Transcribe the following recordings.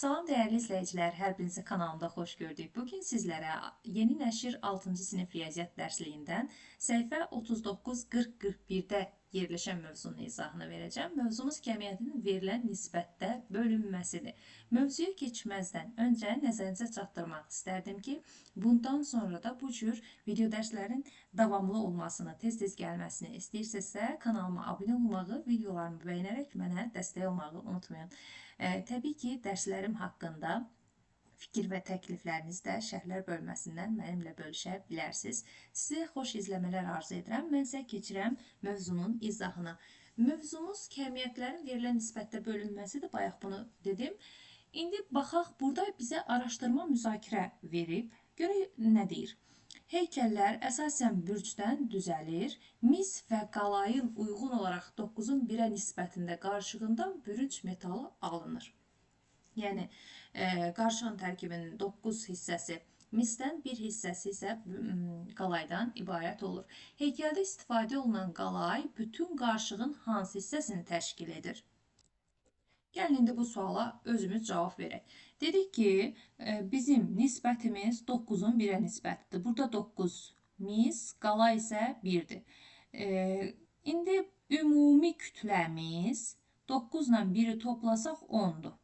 Salam dəyərli izləyicilər, hər birinizi kanalımda xoş gördük. Bugün sizlərə yeni nəşr 6-cı sinif riyaziyyat dərsliyindən səhifə 39-40-41-də yerləşən mövzunun izahını verəcəm. Mövzumuz kəmiyyətin verilən nisbətdə bölünməsidir. Mövzuya keçməzdən öncə nəzərinizə çatdırmaq istərdim ki, bundan sonra da bu cür video dərslərin davamlı olmasını, tez-tez gəlməsini istəyirsinizsə, kanalıma abunə olmağı, videolarımı bəyənərək mənə dəstək olmağı unutmayın. Təbii ki, dərslərim haqqında fikir və təkliflərinizi də şərhlər bölməsindən mənimlə bölüşə bilərsiniz. Sizə xoş izləmələr arzu edirəm. Mən isə keçirəm mövzunun izahına. Mövzumuz kəmiyyətlərin verilən nisbətdə bölünməsidir. Bayaq bunu dedim. İndi baxaq, burada bizə araşdırma müzakirə verib. Görək nə deyir. Heykəllər əsasən bürcdən düzəlir. Mis və qalayın uyğun olaraq 9-un 1-ə nisbətində qarışığından bürünc metalı alınır. Yəni, qarışığın tərkibinin 9 hissəsi misdən, 1 hissəsi isə qalaydan ibarət olur. Heykəldə istifadə olunan qalay bütün qarışığın hansı hissəsini təşkil edir? Gəlin, indi bu suala özümüz cavab verək. Dedik ki, bizim nisbətimiz 9-un 1-ə nisbətidir. Burada 9 mis, qalay isə 1-dir. İndi ümumi kütləmiz 9 ilə 1-i toplasaq 10-dur.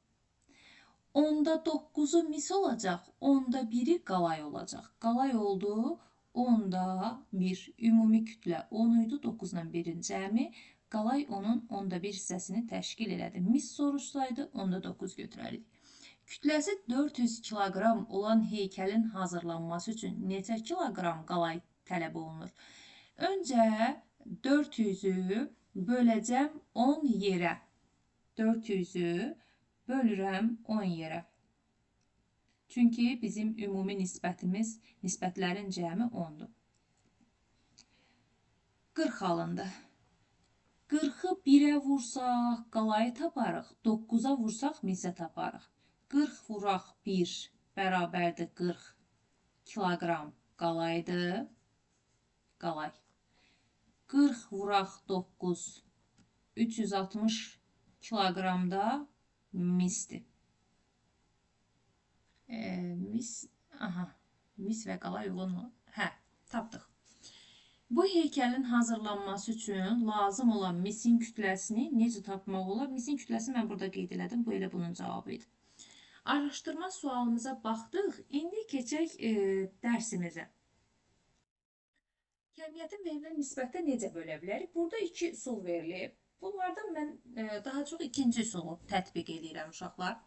10-da 9-u mis olacaq, 10-da 1-i qalay olacaq. Qalay oldu 10-da 1. Ümumi kütlə 10 idi, 9 ilə 1-in cəmi. Qalay onun 10-da 1 hissəsini təşkil elədi. Mis soruşsaydı, 10-da 9 götürərik. Kütləsi 400 kiloqram olan heykəlin hazırlanması üçün neçə kiloqram qalay tələb olunur? Öncə 400-ü böləcəm 10 yerə. 400-ü bölürəm 10 yerə. Çünki bizim ümumi nisbətimiz, nisbətlərin cəmi 10-dur. 40 alındı. 40-ı 1-ə vursaq qalayı taparıq, 9-a vursaq misə taparıq. 40 vuraq 1 bərabərdir 40 kiloqram qalaydır. Qalay. 40 vuraq 9 360 kiloqramda misdir. Mis və qalay uyğunmu? Hə, tapdıq. Bu heykəlin hazırlanması üçün lazım olan misin kütləsini necə tapmaq olar? Misin kütləsini mən burada qeyd elədim. Bu elə bunun cavabı idi. Araşdırma sualımıza baxdıq. İndi keçək dərsimizə. Kəmiyyətin verilən nisbətdə necə bölə bilərik? Burada 2 üsul verilib. Bunlardan mən daha çox ikinci üsulu tətbiq edirəm uşaqlar.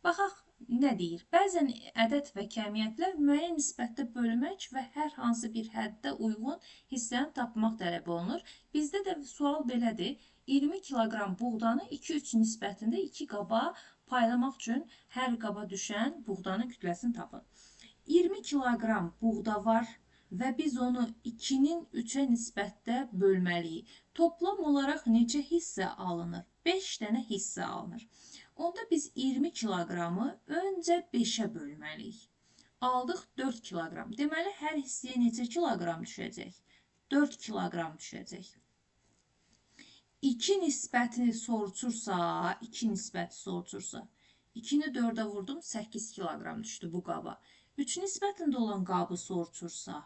Baxaq, nə deyir? Bəzən ədəd və kəmiyyətlər müəyyən nisbətdə bölmək və hər hansı bir həddə uyğun hissəni tapmaq tələb olunur. Bizdə də sual belədir. 20 kiloqram buğdanı 2-3 nisbətində 2 qaba paylamaq üçün hər qaba düşən buğdanın kütləsini tapın. 20 kiloqram buğda var və biz onu 2-nin 3-ə nisbətdə bölməliyik. Toplam olaraq neçə hissə alınır? 5 dənə hissə alınır. Onda biz 20 kiloqramı öncə 5-ə bölməliyik. Aldıq 4 kiloqram. Deməli, hər hissəyə neçə kiloqram düşəcək? 4 kiloqram düşəcək. 2 nisbəti soruşursa, 2-ni 4-ə vurdum, 8 kiloqram düşdü bu qaba. 3 nisbətində olan qabı soruşursa,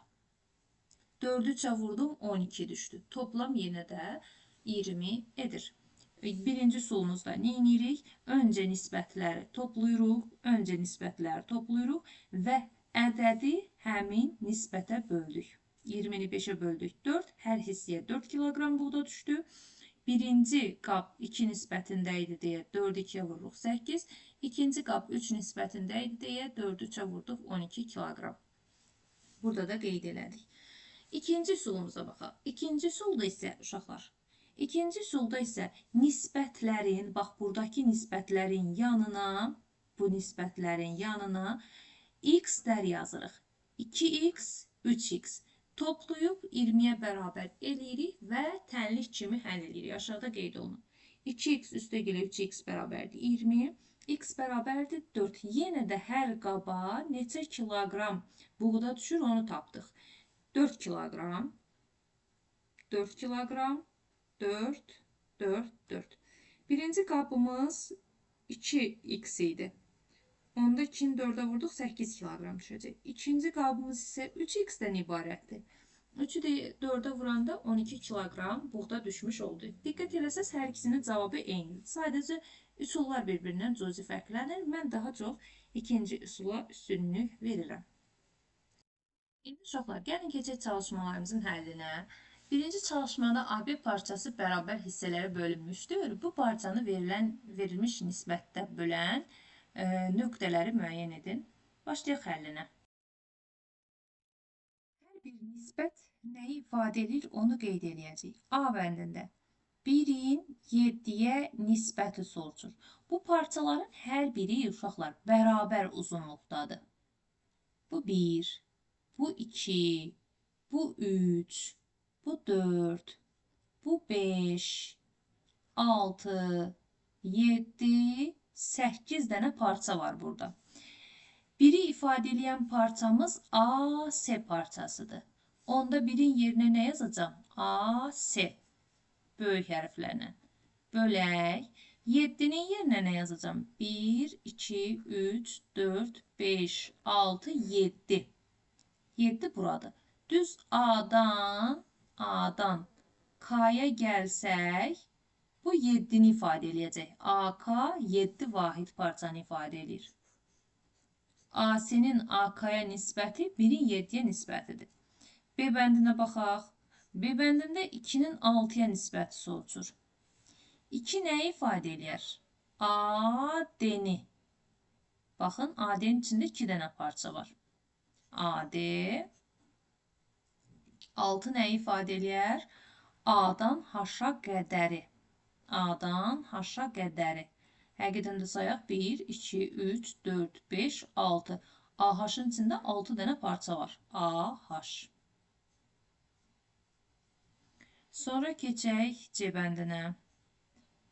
4-ü 3-ə vurdum, 12 düşdü. Toplam yenə də 20 edir. Birinci üsulumuzda nə edirik? Öncə nisbətləri toplayırıq və ədədi həmin nisbətə böldük. 20-ni 5-ə böldük 4, hər hissəyə 4 kiloqram buğda düşdü. Birinci qab 2 nisbətində idi deyə 4-ü 2-yə vururuq 8. İkinci qab 3 nisbətində idi deyə 4-ü 3-ə vurduq 12 kiloqram. Burada da qeyd elədik. İkinci üsulumuza baxaq. İkinci üsulda isə uşaqlar. İkinci üsulda isə nisbətlərin, bax buradakı nisbətlərin yanına, bu nisbətlərin yanına x-lər yazırıq. 2x, 3x. Toplayıb 20-yə bərabər eləyirik və tənlik kimi həll edirik. Aşağıda qeyd olunur. 2x üstə gələ 3x bərabərdir 20, x bərabərdir 4. Yenə də hər qaba neçə kiloqram buğda düşür onu tapdıq. 4 kiloqram, 4 kiloqram, 4, 4, 4. Birinci qabımız 2x idi. Onda 2-ni 4-ə vurduq, 8 kiloqram düşəcək. İkinci qabımız isə 3x-dən ibarətdir. 3-ü də 4-ə vuranda 12 kiloqram buğda düşmüş oldu. Diqqət eləsəz, hər ikisinin cavabı eynidir. Sadəcə üsullar bir-birindən cüzi fərqlənir. Mən daha çox ikinci üsula üstünlük verirəm. İndi uşaqlar, gəlin keçək çalışmalarımızın həllinə. Birinci çalışmada AB parçası bərabər hissələrə bölünmüşdür. Bu parçanı verilmiş nisbətdə bölən nöqtələri müəyyən edin. Başlayaq həllinə. Hər bir nisbət nəyi ifadə edir, onu qeyd edəcəyik. A bəndində 1-in 7-yə nisbəti sorulur. Bu parçaların hər biri uşaqlar bərabər uzunluqdadır. Bu 1, bu 2, bu 3, bu 4, bu 5, 6, 7, 8 dənə parça var burada. Biri ifadə edən parçamız AS parçasıdır. Onda birin yerinə nə yazacağım? AS. Böyük hərflərlə. Bölək. 7-nin yerinə nə yazacağım? 1, 2, 3, 4, 5, 6, 7. 7 buradır. Düz A'dan K'ya gəlsək, bu 7-ni ifadə edəcək. AK 7 vahid parçanı ifadə edir. AS'nin AK'ya nisbəti 1-in 7-yə nisbətidir. B bəndinə baxaq. B bəndində 2-nin 6-ya nisbəti sorulur. 2 nəyi ifadə edir? AD'ni. Baxın, AD'nin içində 2 dənə parça var. AD. 6 nəyi ifadə edir? A'dan H-a qədəri. A'dan H-a qədəri. Həqiqətən də sayaq 1, 2, 3, 4, 5, 6. AH-ın içində 6 dənə parça var. AH. Sonra keçək C bəndinə.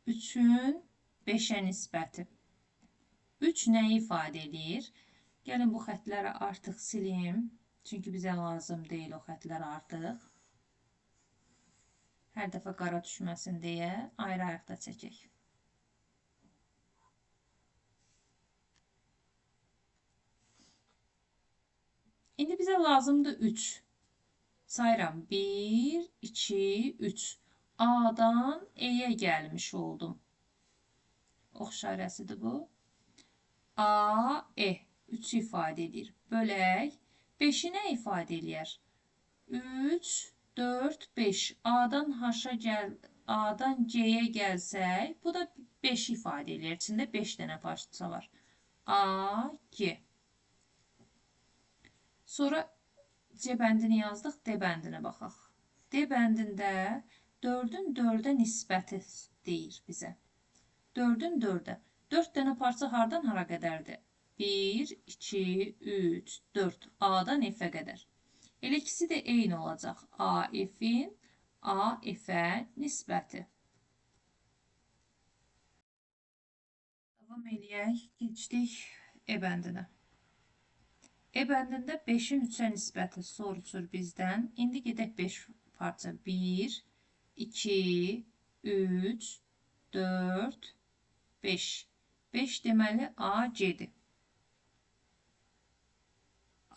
3-ün 5-ə nisbəti. 3 nəyi ifadə edir? Gəlin bu xətləri artıq silim. Çünki bizə lazım deyil o xətlər artıq. Hər dəfə qara düşməsin deyə ayrı-ayrıqda çəkək. İndi bizə lazımdır 3. Sayıram. 1, 2, 3. A'dan E'yə gəlmiş oldum. Ox işarəsidir bu. A, E. 3 ifadə edir. Bölək. 5-i nə ifadə edir? 3, 4, 5. A'dan H-a A'dan C'yə gəlsək, bu da 5 ifadə edir. İçində 5 dənə parça var. A, G. Sonra C bəndini yazdıq, D bəndinə baxaq. D bəndində 4-ün 4-ə nisbəti deyir bizə. 4-ün 4-ə. 4 dənə parça hardan hara qədərdir? 1, 2, 3, 4. A'dan F'ə qədər. Elə ikisi də eyni olacaq. AF'in AF'ə nisbəti. Davam eləyək. Keçdik E bəndinə. E bəndində 5-in 3-ə nisbəti sorulur bizdən. İndi gedək 5 parça. 1, 2, 3, 4, 5. 5 deməli AC'dir.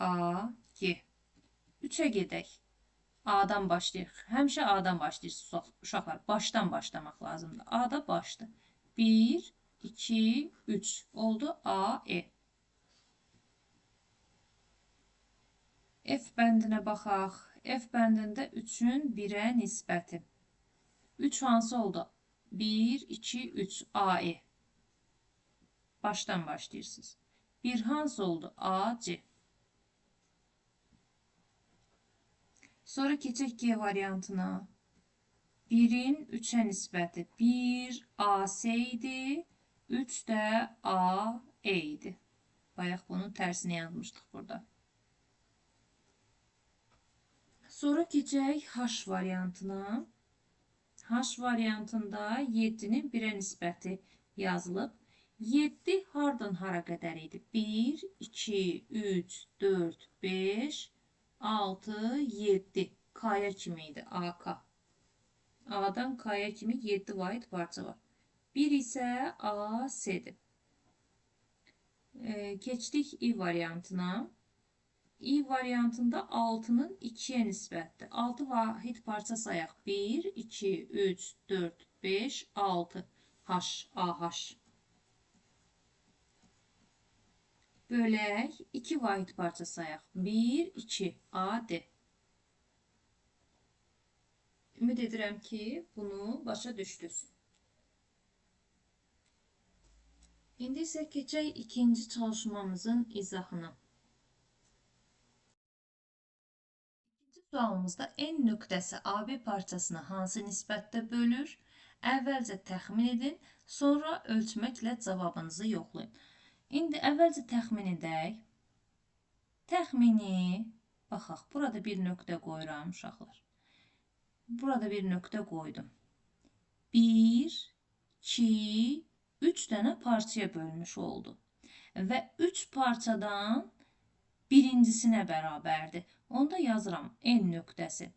AG. 3-ə gedək. A'dan başlayıq. Həmişə A'dan başlayırsınız uşaqlar. Başdan başlamaq lazımdır. A'da başdır. 1, 2, 3. Oldu AE. F bəndinə baxaq. F bəndində 3-ün 1-ə nisbəti. 3 hansı oldu? 1, 2, 3. AE. Başdan başlayırsınız. 1 hansı oldu? AC. Sonra keçək G variantına. 1-in 3-ə nisbəti. 1 AC idi. 3 də AE idi. Bayaq bunun tərsini yazmışdıq burada. Sonra keçək H variantına. H variantında 7-nin 1-ə nisbəti yazılıb. 7 hardan hara qədər idi? 1, 2, 3, 4, 5, 6, 7. K'ya kimi idi. AK. A'dan K'ya kimi 7 vahid parça var. 1 isə AS'dir. Keçdik i variantına. İ variantında 6'nın 2'ye nisbətdir. 6 vahid parça sayaq. 1, 2, 3, 4, 5, 6. H, AH. Bölək 2 vahid parça sayaq. 1, 2, AD. Ümid edirəm ki, bunu başa düşdünüz. İndi isə keçək ikinci çalışmamızın izahına. Sualımızda N nöqtəsi AB parçasını hansı nisbətdə bölür? Əvvəlcə təxmin edin, sonra ölçməklə cavabınızı yoxlayın. İndi əvvəlcə təxmin edək. Təxmini, baxaq, burada bir nöqtə qoyuram uşaqlar. Burada bir nöqtə qoydum. 1, 2, 3 dənə parçaya bölmüş oldu. Və 3 parçadan birincisinə bərabərdir. Onda yazıram N nöqtəsi.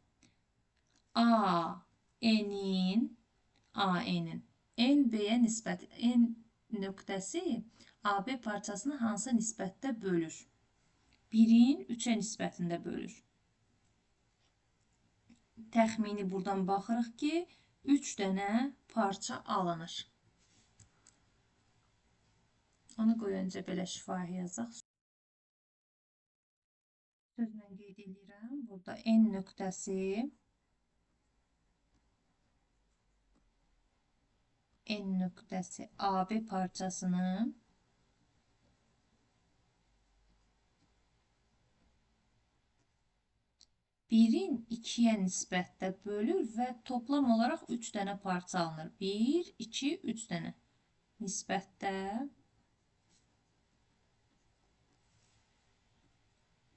N B-yə nisbət N nöqtəsi AB parçasını hansı nisbətdə bölür? 1-in 3-ə nisbətində bölür. Təxmini buradan baxırıq ki, 3 dənə parça alınır. Onu qoy öncə belə şifahi yazaq. Sözlə qeyd edirəm. Burada N nöqtəsi AB parçasını birin 2-yə nisbətdə bölür və toplam olaraq 3 dənə parça alınır. 1, 2, 3 dənə nisbətdə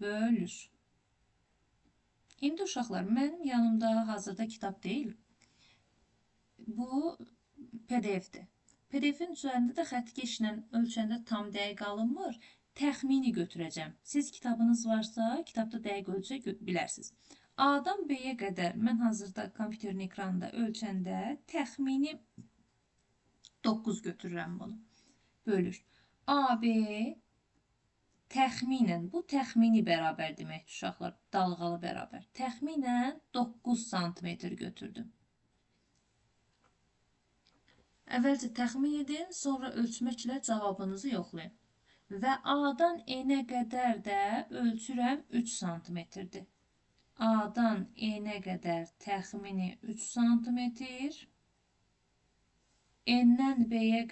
bölür. İndi uşaqlar, mənim yanımda hazırda kitab deyil. Bu PDF-dir. PDF-in üzərində də xəttkeşlə ölçəndə tam dəqiq alınmır. Təxmini götürəcəm. Siz kitabınız varsa, kitabda dəqiq ölçə bilərsiniz. A-dan B-yə qədər mən hazırda kompüterin ekranında ölçəndə təxmini 9 götürürəm bunu. Bölür. AB təxminən, bu təxmini bərabər demək uşaqlar, dalğalı bərabər. Təxminən 9 sm götürdüm. Əvvəlcə təxmin edin, sonra ölçməklə cavabınızı yoxlayın. Və A-dan N-ə qədər də ölçürəm 3 sm-dir. A-dan N-ə qədər təxmini 3 sm. N-dən B-yə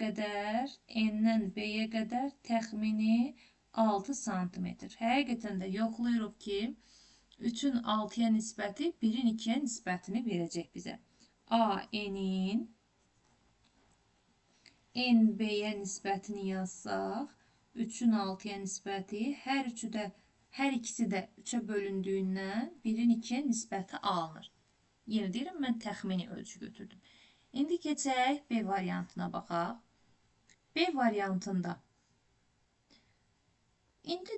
qədər təxmini 6 sm. Həqiqətən də yoxlayırıq ki, 3-ün 6-ya nisbəti 1-in 2-yə nisbətini verəcək bizə. A-N-in N-B-yə nisbətini yazsaq, 3-ün 6-ya nisbəti, hər ikisi də 3-ə bölündüyündən 1-in 2-yə nisbəti alınır. Yenə deyirəm, mən təxmini ölçü götürdüm. İndi keçək B variantına baxaq. B variantında. İndi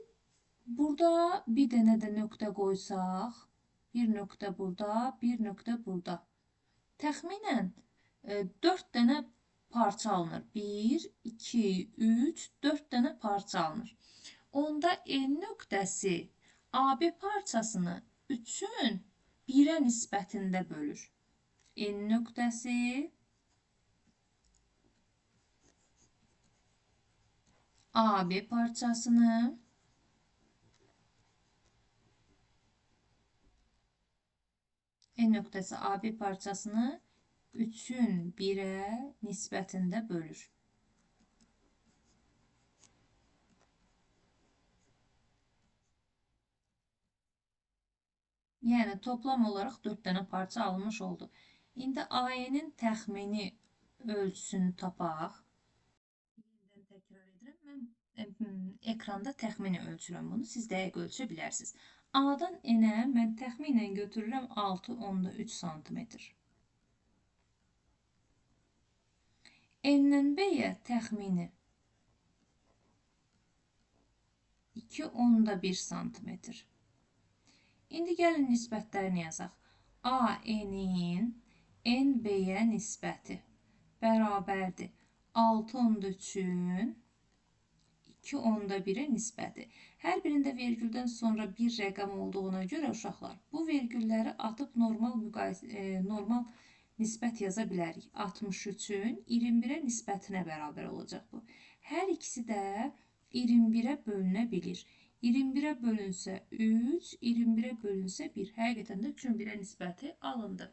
burada bir dənə də nöqtə qoysaq, bir nöqtə burada, bir nöqtə burada. Təxminən 4 dənə parça alınır. 1, 2, 3, 4 dənə parça alınır. Onda N nöqtəsi AB parçasını 3-ün 1-ə nisbətində bölür. N nöqtəsi AB parçasını N nöqtəsi AB parçasını 3-ün 1-ə nisbətində bölür. Yəni toplam olaraq 4 dənə parça alınmış oldu. İndi AN-in təxmini ölçüsünü tapaq. Yenidən təkrar edirəm. Mən ekranda təxmini ölçürəm bunu. Siz dəqiq ölçə bilərsiniz. A-dan N-ə mən təxminən götürürəm 6,3 sm. N-dən B-yə təxmini 2,1 sm. İndi gəlin nisbətlərini yazaq. A-N-in N-B-yə nisbəti bərabərdir. 6,3-ün 2/1-ə nisbəti. Hər birində vergüldən sonra bir rəqəm olduğuna görə uşaqlar bu vergülləri atıb normal nisbət yaza bilərik. 63-ün 21-ə nisbətinə bərabər olacaq bu. Hər ikisi də 21-ə bölünə bilir. 21-ə bölünsə 3, 21-ə bölünsə 1. Həqiqətən də 3-ün 1-ə nisbəti alındı.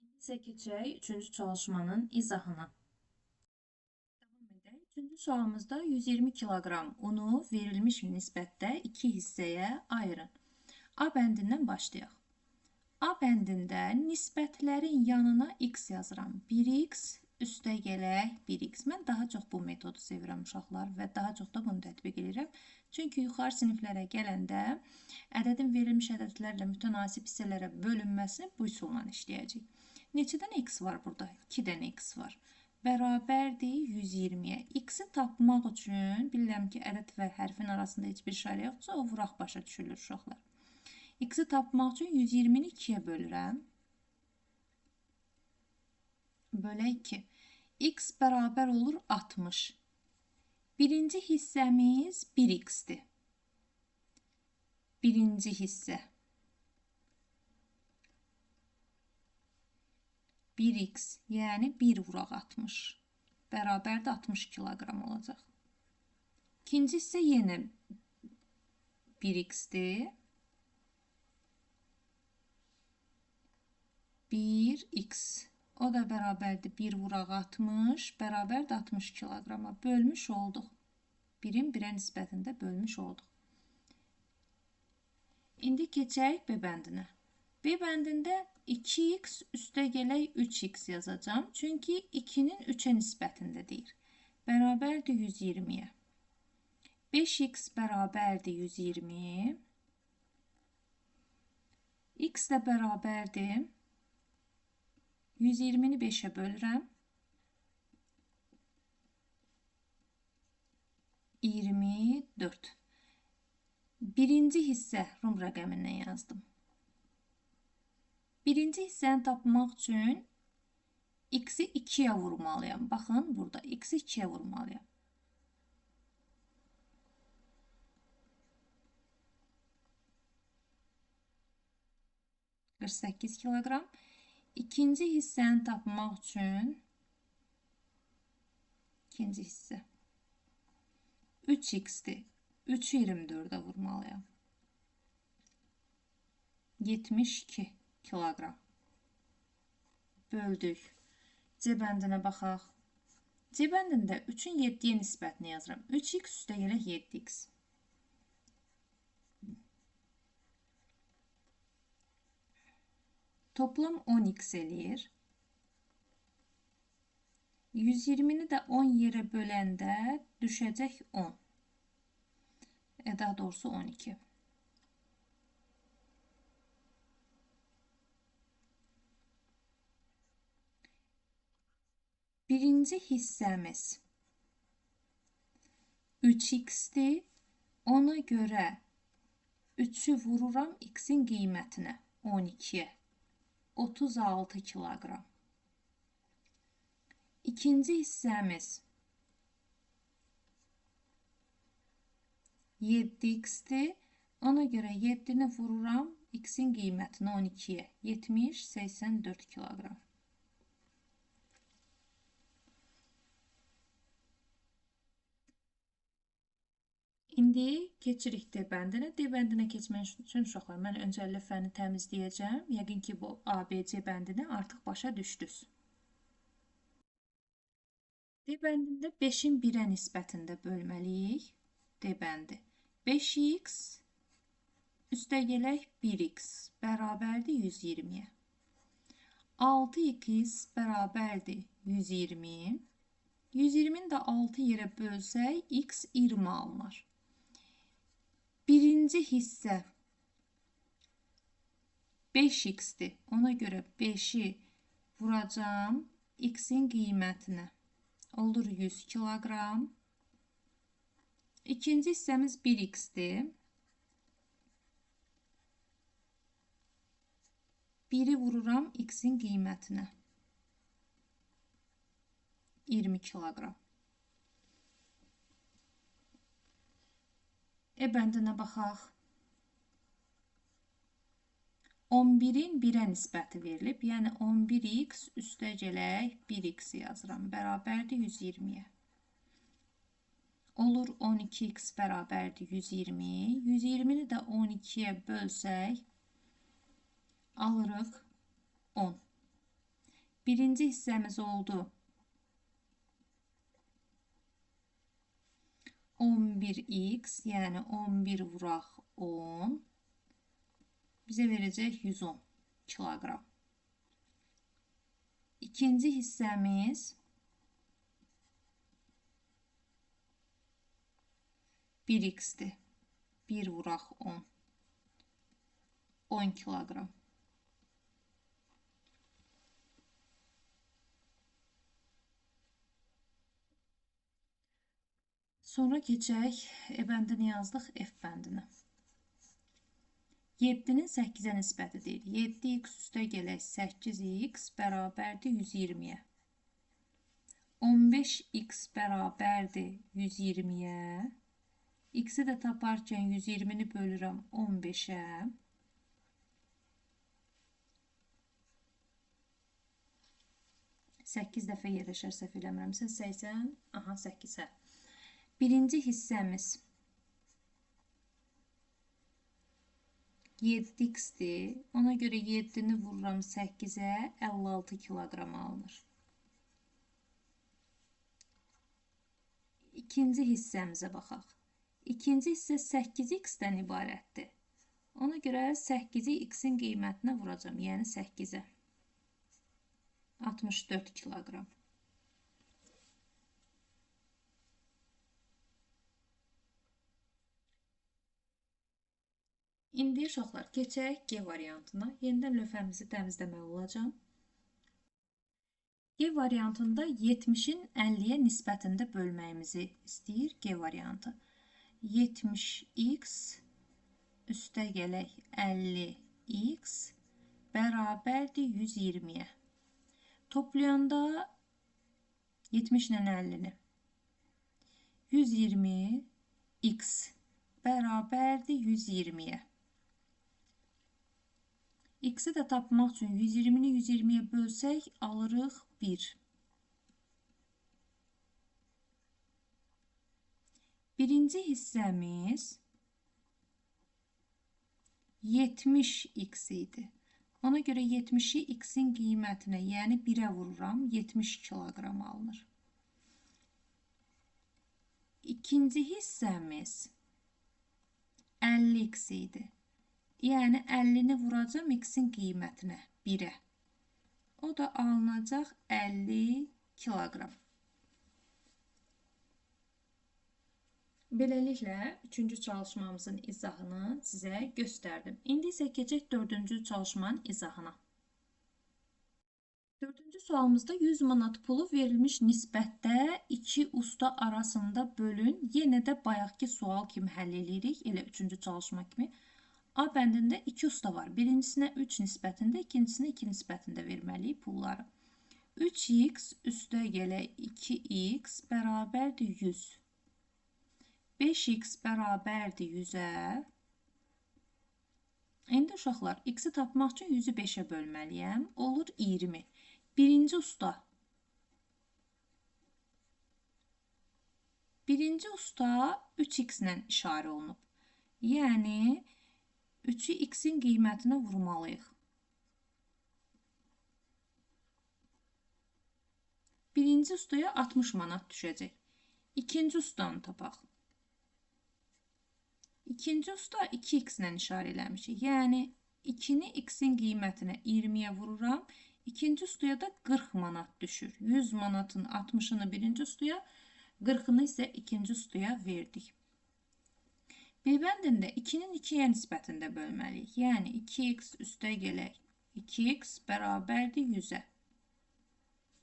İndi isə keçək 3-cü çalışmanın izahına. Davam edək. 3-cü sualımızda 120 kiloqram unu verilmiş nisbətdə 2 hissəyə ayırın. A bəndindən başlayaq. A bəndində nisbətlərin yanına x yazıram. 1x üstəgələk 1x. Mən daha çox bu metodu sevirəm uşaqlar və daha çox da bunu tətbiq edirəm. Çünki yuxarı siniflərə gələndə ədədin verilmiş ədədlərlə mütənasib hissələrə bölünməsini bu üsulla işləyəcəyik. Neçə dənə x var burada? 2 dənə x var. Bərabərdir 120-yə. X-i tapmaq üçün bilirəm ki, ədəd və hərfin arasında heç bir işarə yoxdursa, o vuraq başa düşülür uşaqlar. X-i tapmaq üçün 120-ni 2-yə bölürəm. Bölə 2. X bərabər olur 60. Birinci hissəmiz 1x-dir. Birinci hissə. 1x, yəni 1 vuraq 60. Bərabər də 60 kiloqram olacaq. İkinci hissə yenə 1x-dir. 1x. O da bərabərdir 1 vuraq 60, bərabər də 60 kiloqrama bölmüş olduq. 1-in 1-ə nisbətində bölmüş olduq. İndi keçək B bəndinə. B bəndində 2x üstəgələk 3x yazacağım. Çünki 2-nin 3-ə nisbətində deyir. Bərabərdir 120-yə. 5x bərabərdir 120. X də bərabərdir. 120-ni 5-ə bölürəm. 24. Birinci hissə Rum rəqəmindən yazdım. Birinci hissəni tapmaq üçün x-i 2-yə vurmalıyam. Baxın, burada x-i 2-yə vurmalıyam. %48 kiloqram. İkinci hissəni tapmaq üçün ikinci hissə 3x-dir. 3-ü 24-ə vurmalıyam. 72 kiloqram. Böldük. C bəndinə baxaq. C bəndində 3-ün 7-yə nisbətini yazıram. 3x üstəgələk 7x. Toplam 10x eləyir. 120-ni də 10 yerə böləndə düşəcək 10. Daha doğrusu 12. Birinci hissəmiz 3x-dir. Ona görə 3-ü vururam x-in qiymətinə 12-yə. 36 kiloqram. İkinci hissəmiz 7x-dir. Ona görə 7-ni vururam x-in qiymətinə 12-yə. 70-84 kiloqram. İndi keçirik D bəndinə. D bəndinə keçmək üçün uşaqlar, mən öncə lövhəni təmizləyəcəm. Yəqin ki, bu ABC bəndini artıq başa düşdünüz. D bəndində 5-in 1-ə nisbətində bölməliyik. D bəndi. 5x üstəgələk 1x bərabərdir 120-yə. 6x bərabərdir 120. 120-ni də 6 yerə bölsək, x 20 alınır. Birinci hissə 5x-dir. Ona görə 5-i vuracağım x-in qiymətinə. Olur 100 kiloqram. İkinci hissəmiz 1x-dir. 1-i vururam x-in qiymətinə. 20 kiloqram. Bəndinə baxaq. 11-in 1-ə nisbəti verilib. Yəni 11x üstəgələk 1x yazıram. Bərabərdir 120-yə. Olur 12x bərabərdir 120. 120-ni də 12-yə bölsək, alırıq 10. Birinci hissəmiz oldu 11x, yəni 11 vuraq 10, bizə verəcək 110 kiloqram. İkinci hissəmiz 1x-dir. 1 vuraq 10. 10 kiloqram. Sonra keçək bəndini yazdıq F bəndinə. 7-nin 8-ə nisbəti deyil. 7x üstəgələk 8x bərabərdir 120-yə. 15x bərabərdir 120-yə. X-i də taparkən 120-ni bölürəm 15-ə. 8 dəfə yerləşər səhv eləmirəmsə 80, 8-ə. Birinci hissəmiz 7x-dir. Ona görə 7-ni vururam 8-ə, 56 kiloqram alınır. İkinci hissəmizə baxaq. İkinci hissə 8x-dən ibarətdir. Ona görə 8-i x-in qiymətinə vuracam, yəni 8-ə. 64 kiloqram. İndi uşaqlar, keçək G variantına. Yenidən lövhəmizi təmizləmək olacaq. G variantında 70-in 50-yə nisbətində bölməyimizi istəyir G variantı. 70x üstəgələk 50x bərabərdir 120-yə. Toplayanda 70 ilə 50-ni 120x bərabərdir 120-yə. X-i də tapmaq üçün 120-ni 120-yə bölsək, alırıq 1. Birinci hissəmiz 70x idi. Ona görə 70-i x-in qiymətinə, yəni 1-ə vururam, 70 kiloqram alınır. İkinci hissəmiz 50x idi. Yəni 50-ni vuracam x-in qiymətinə, 1-ə. O da alınacaq 50 kiloqram. Beləliklə, 3-cü çalışmamızın izahını sizə göstərdim. İndi isə keçək 4-cü çalışmanın izahına. 4-cü sualımızda 100 manat pulu verilmiş nisbətdə 2 usta arasında bölün. Yenə də bayaqki sual kimi həll edirik, elə 3-cü çalışma kimi. A bəndində 2 usta var. Birincisinə 3 nisbətində, ikincisinə 2 nisbətində verməliyik pulları. 3x üstəgələk 2x bərabərdir 100. 5x bərabərdir 100-ə. İndi uşaqlar, x-i tapmaq üçün 100-ü 5-ə bölməliyəm. Olur 20. Birinci usta 3x ilə işarə olunub. Yəni 3-ü x-in qiymətinə vurmalıyıq. Birinci ustaya 60 manat düşəcək. İkinci ustanı tapaq. İkinci usta 2x ilə işarə eləmişik. Yəni 2-ni x-in qiymətinə 20-yə vururam. İkinci ustaya da 40 manat düşür. 100 manatın 60-ını birinci ustaya, 40-ını isə ikinci ustaya verdik. B bəndində 2-nin 2-yə nisbətində bölməliyik. Yəni 2x üstəgələk 2x bərabərdir 100-ə.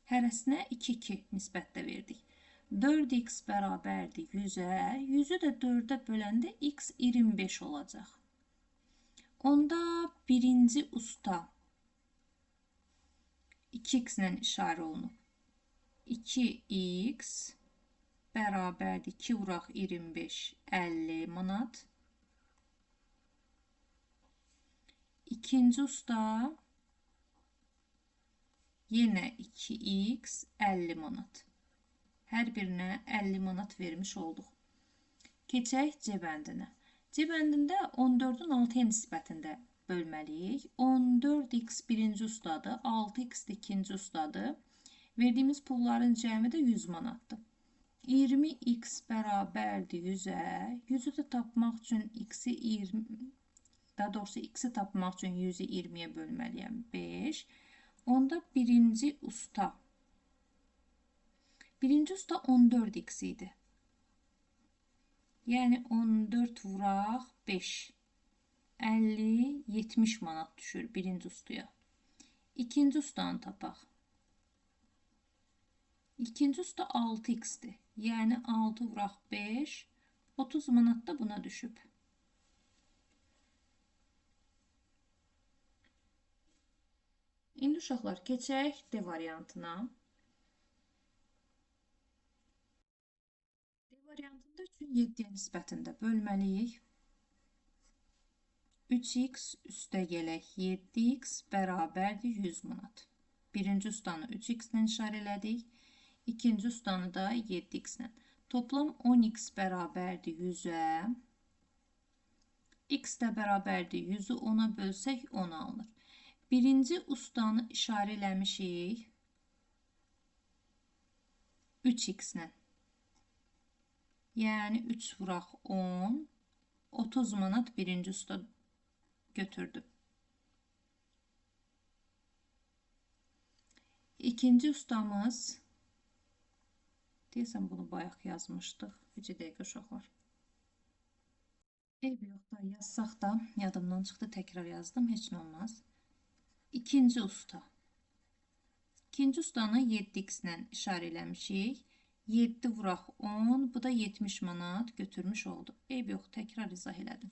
Hərəsinə 2-2 nisbətdə verdik. 4x bərabərdir 100-ə. 100-ü də 4-ə böləndə x 25 olacaq. Onda birinci usta 2x ilə işarə olunub. 2x bərabərdir 2 vuraq 25, 50 manat. İkinci usta yenə 2x 50 manat. Hər birinə 50 manat vermiş olduq. Keçək C bəndinə. C bəndində 14-ün 6-ya nisbətində bölməliyik. 14x birinci ustadır, 6x ikinci ustadır. Verdiyimiz pulların cəmi də 100 manatdır. 20x bərabərdir 100-ə. 100-ü də tapmaq üçün x-i 20, daha doğrusu x-i tapmaq üçün 100-ü 20-yə bölməliyəm 5. Onda birinci usta 14x idi. Yəni 14 vuraq 5. 50-70 manat düşür birinci ustaya. İkinci ustanı tapaq. İkinci usta 6x-dir. Yəni 6 vuraq 5. 30 manat da buna düşüb. İndi uşaqlar keçək D variantına. D variantında 3-ün 7-yə nisbətində bölməliyik. 3x üstə gələk 7x bərabərdir 100 manat. Birinci ustanı 3x ilə işarə elədik. İkinci ustanı da 7x ilə. Toplam 10x bərabərdir 100-ə. X də bərabərdir 100-ü 10-a bölsək 10 alınır. Birinci ustanı işarə eləmişik 3x ilə. Yəni 3 vuraq 10, 30 manat birinci usta götürdü. İkinci ustamız, deyəsən bunu bayaq yazmışdıq. Bir dəqiqə uşaqlar. Eybi yox da yazsaq da yadımdan çıxdı, təkrar yazdım, heç nə olmaz. İkinci usta. İkinci ustanı 7x ilə işarə eləmişik. 7 vuraq 10, bu da 70 manat götürmüş oldu. Eybi yox, təkrar izah elədim.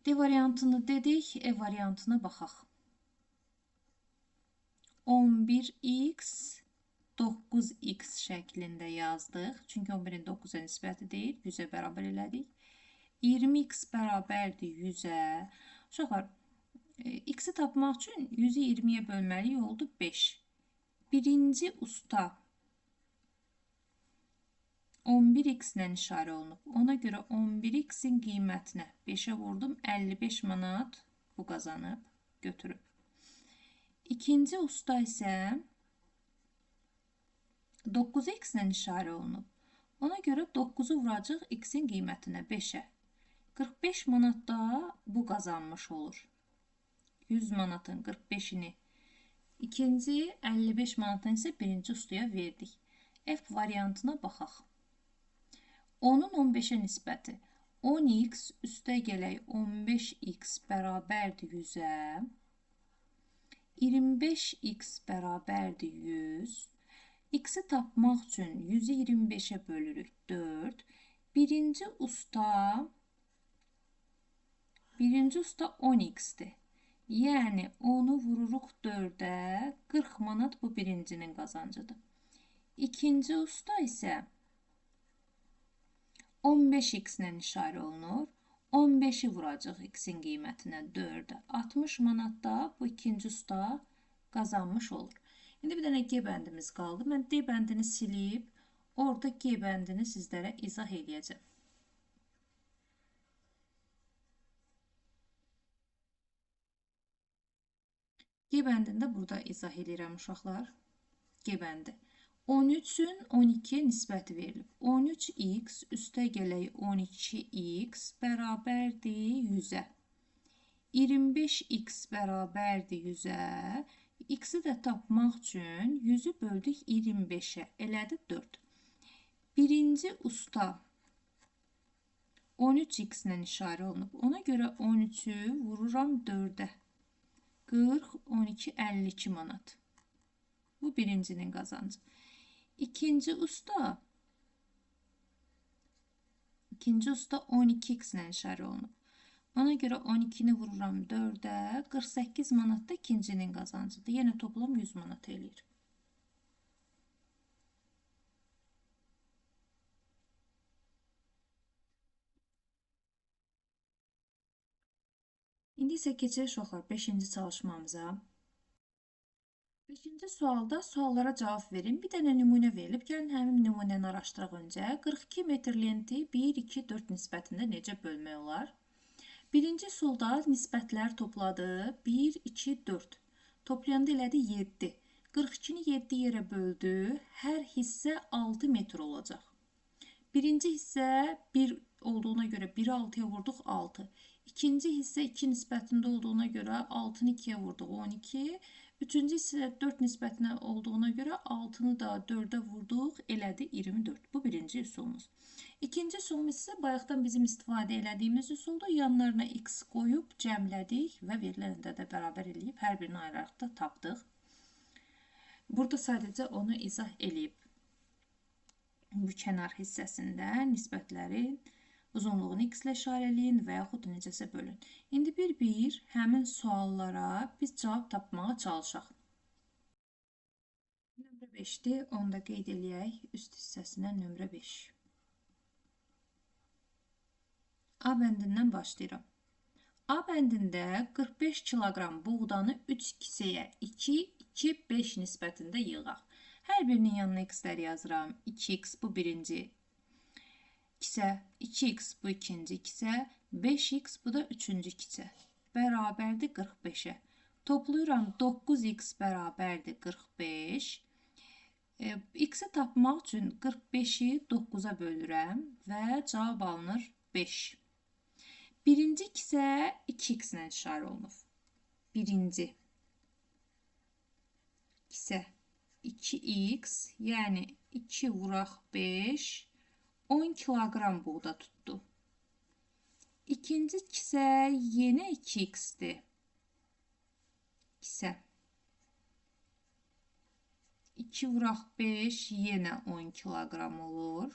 D variantını dedik, E variantına baxaq. 11x 9x şəklində yazdıq. Çünki 11-in 9-a nisbəti deyil, 100-ə bərabər elədik. 20x bərabərdir 100-ə. Uşaqlar, x-i tapmaq üçün 100-ü 20-yə bölməliyik, oldu 5. Birinci usta 11x ilə işarə olunub. Ona görə 11x-in qiymətinə 5-ə vurdum. 55 manat bu qazanıb, götürüb. İkinci usta isə 9x ilə işarə olunub. Ona görə 9-u vuracaq x-in qiymətinə 5-ə. 45 manat da bu qazanmış olur. 100 manatın 45-ini ikinci, 55 manatın isə birinci ustaya verdik. F variantına baxaq. 10-un 15-ə nisbəti 10x üstə gələk 15x bərabərdir 100-ə. 25x bərabərdir 100. X-i tapmaq üçün 100-ü 25-ə bölürük 4. Birinci usta 10x-dir. Yəni 10-u vururuq 4-ə, 40 manat bu birincinin qazancıdır. İkinci usta isə 15x ilə işarə olunur. 15-i vuracaq x-in qiymətinə 4-ə. 60 manat da bu ikinci usta qazanmış olur. İndi bir dənə G bəndimiz qaldı. Mən D bəndini silib, orada G bəndini sizlərə izah edəcəm. G bəndində burada izah edirəm uşaqlar. G bəndi. 13-ün 12-yə nisbəti verilib. 13x üstə gələk 12x bərabərdir 100-ə. 25x bərabərdir 100-ə. X-i də tapmaq üçün 100-ü böldük 25-ə. Elədi 4. Birinci usta 13x ilə işarə olunub. Ona görə 13-ü vururam 4-ə. 40, 12, 52 manat. Bu birincinin qazancı. İkinci usta 12x ilə işarə olunub. Ona görə 12-ni vururam 4-ə, 48 manat da ikincinin qazancıdır. Yenə toplam 100 manat eləyir. İndi isə keçək uşaqlar 5-ci çalışmamıza. 5-ci sualda suallara cavab verin. Bir dənə nümunə verilib. Gəlin həmin nümunəni araşdıraq öncə. 42 metr lenti 1, 2, 4 nisbətində necə bölmək olar? Birinci solda nisbətlər topladı. 1, 2, 4. Toplayanda elədi 7. 42-ni 7 yerə böldü. Hər hissə 6 metr olacaq. Birinci hissə 1 olduğuna görə 1-i 6-ya vurduq 6. İkinci hissə 2 nisbətində olduğuna görə 6-nı 2-yə vurduq 12. Üçüncü hissə 4 nisbətinə olduğuna görə 6-nı da 4-ə vurduq, elədi 24. Bu birinci üsulumuz. İkinci üsulumuz isə bayaqdan bizim istifadə elədiyimiz üsuldur. Yanlarına x qoyub cəmlədik və veriləndə də bərabər eləyib hər birini ayıraraq da tapdıq. Burada sadəcə onu izah eləyib. Bu kənar hissəsində nisbətlərin uzunluğunu x ilə işarələyin və yaxud necəsə bölün. İndi bir-bir həmin suallara biz cavab tapmağa çalışaq. Nömrə 5-dir. Onu da qeyd eləyək. Üst hissəsinə nömrə 5. A bəndindən başlayıram. A bəndində 45 kiloqram buğdanı 3 kisəyə 2, 2, 5 nisbətində yığaq. Hər birinin yanına x-ləri yazıram. 2x bu birinci kisə, 2x bu ikinci kisə, 5x bu da üçüncü kisə. Bərabərdir 45-ə. Toplayıram 9x bərabərdir 45. X-i tapmaq üçün 45-i 9-a bölürəm və cavab alınır 5. Birinci kisə 2x ilə işarə olunur. Birinci kisə 2x, yəni 2 vuraq 5, 10 kiloqram buğda tutdu. İkinci kisə yenə 2x-dir. Kisə 2 vuraq 5, yenə 10 kiloqram olur.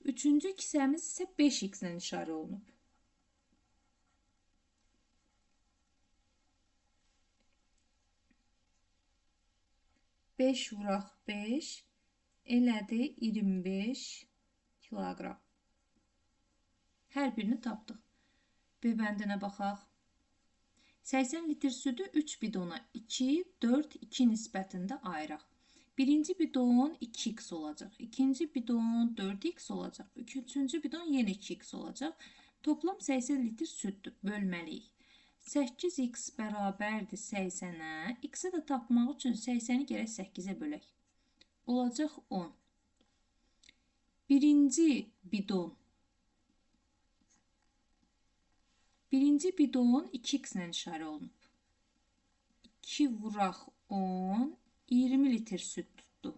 Üçüncü kisəmiz isə 5x ilə işarə olunub. Beş vuraq 5 elədi 25 kiloqram. Hər birini tapdıq. B bəndinə baxaq. 80 litr südü 3 bidona 2, 4, 2 nisbətində ayıraq. Birinci bidon 2x olacaq. İkinci bidon 4x olacaq. Üçüncü bidon yenə 2x olacaq. Toplam 80 litr süddür. Bölməliyik. 8x bərabərdir 80-ə. X-i də tapmaq üçün 80-i gərək 8-ə bölək. Olacaq 10. Birinci bidon 2x ilə işarə olunub. 2 vuraq 10, 20 litr süd tutdu.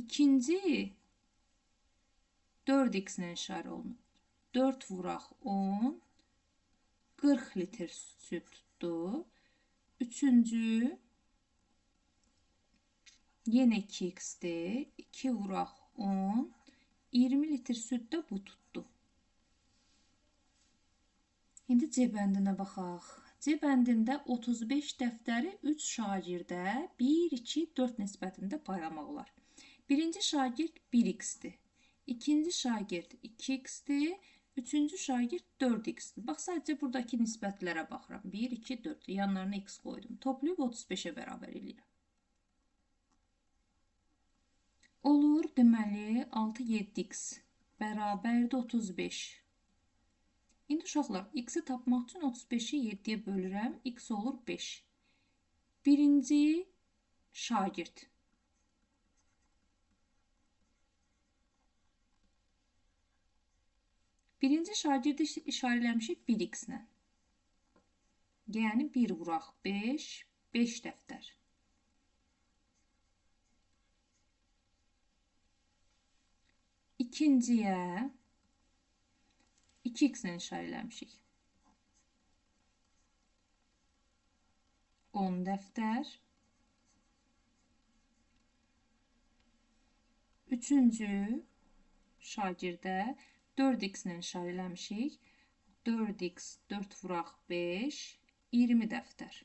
İkinci 4x ilə işarə olunub. 4 vuraq 10, 40 litr süd tutdu. Üçüncü yenə 2x-dir. 2 vuraq 10, 20 litr süd də bu tutdu. İndi C bəndinə baxaq. C bəndində 35 dəftəri 3 şagirdə 1, 2, 4 nisbətində paylamaq olar. Birinci şagird 1x-dir. İkinci şagird 2x-dir. Üçüncü şagird 4x-dir. Bax, sadəcə buradakı nisbətlərə baxıram. 1, 2, 4. Yanlarına x qoydum. Toplayıb 35-ə bərabər eləyirəm. Olur, deməli 6, 7x bərabərdir 35. İndi uşaqlar, x-i tapmaq üçün 35-i 7-yə bölürəm. X olur 5. Birinci şagird. Birinci şagirdi işarələmişik 1x-lə. Yəni 1 vuraq 5, 5 dəftər. İkinciyə 2x ilə işarələmişik. 10 dəftər. Üçüncü şagirdə 4x-lə işarə eləmişik. 4x, 4 vuraq 5, 20 dəftər.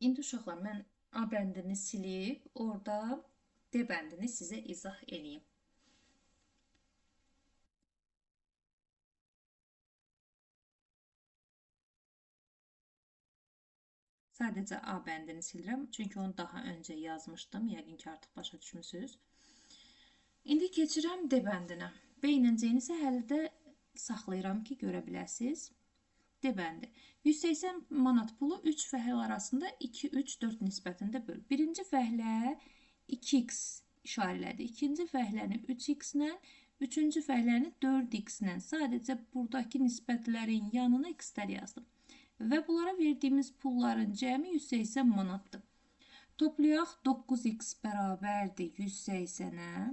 İndi uşaqlar, mən A bəndini silib, orada D bəndini sizə izah edeyim. Sadəcə A bəndini silirəm, çünki onu daha öncə yazmışdım. Yəqin ki, artıq başa düşmüsünüz. İndi keçirəm D bəndinə. B ilə C-ni isə hələ də saxlayıram ki, görə biləsiniz. D bəndi. 180 manat pulu 3 fəhlə arasında 2, 3, 4 nisbətində böl. Birinci fəhlə 2x işarələdi. İkinci fəhləni 3x ilə, üçüncü fəhləni 4x ilə. Sadəcə buradakı nisbətlərin yanına x-lər yazdım. Və bunlara verdiyimiz pulların cəmi 180 manatdır. Toplayaq 9x bərabərdir 180-ə.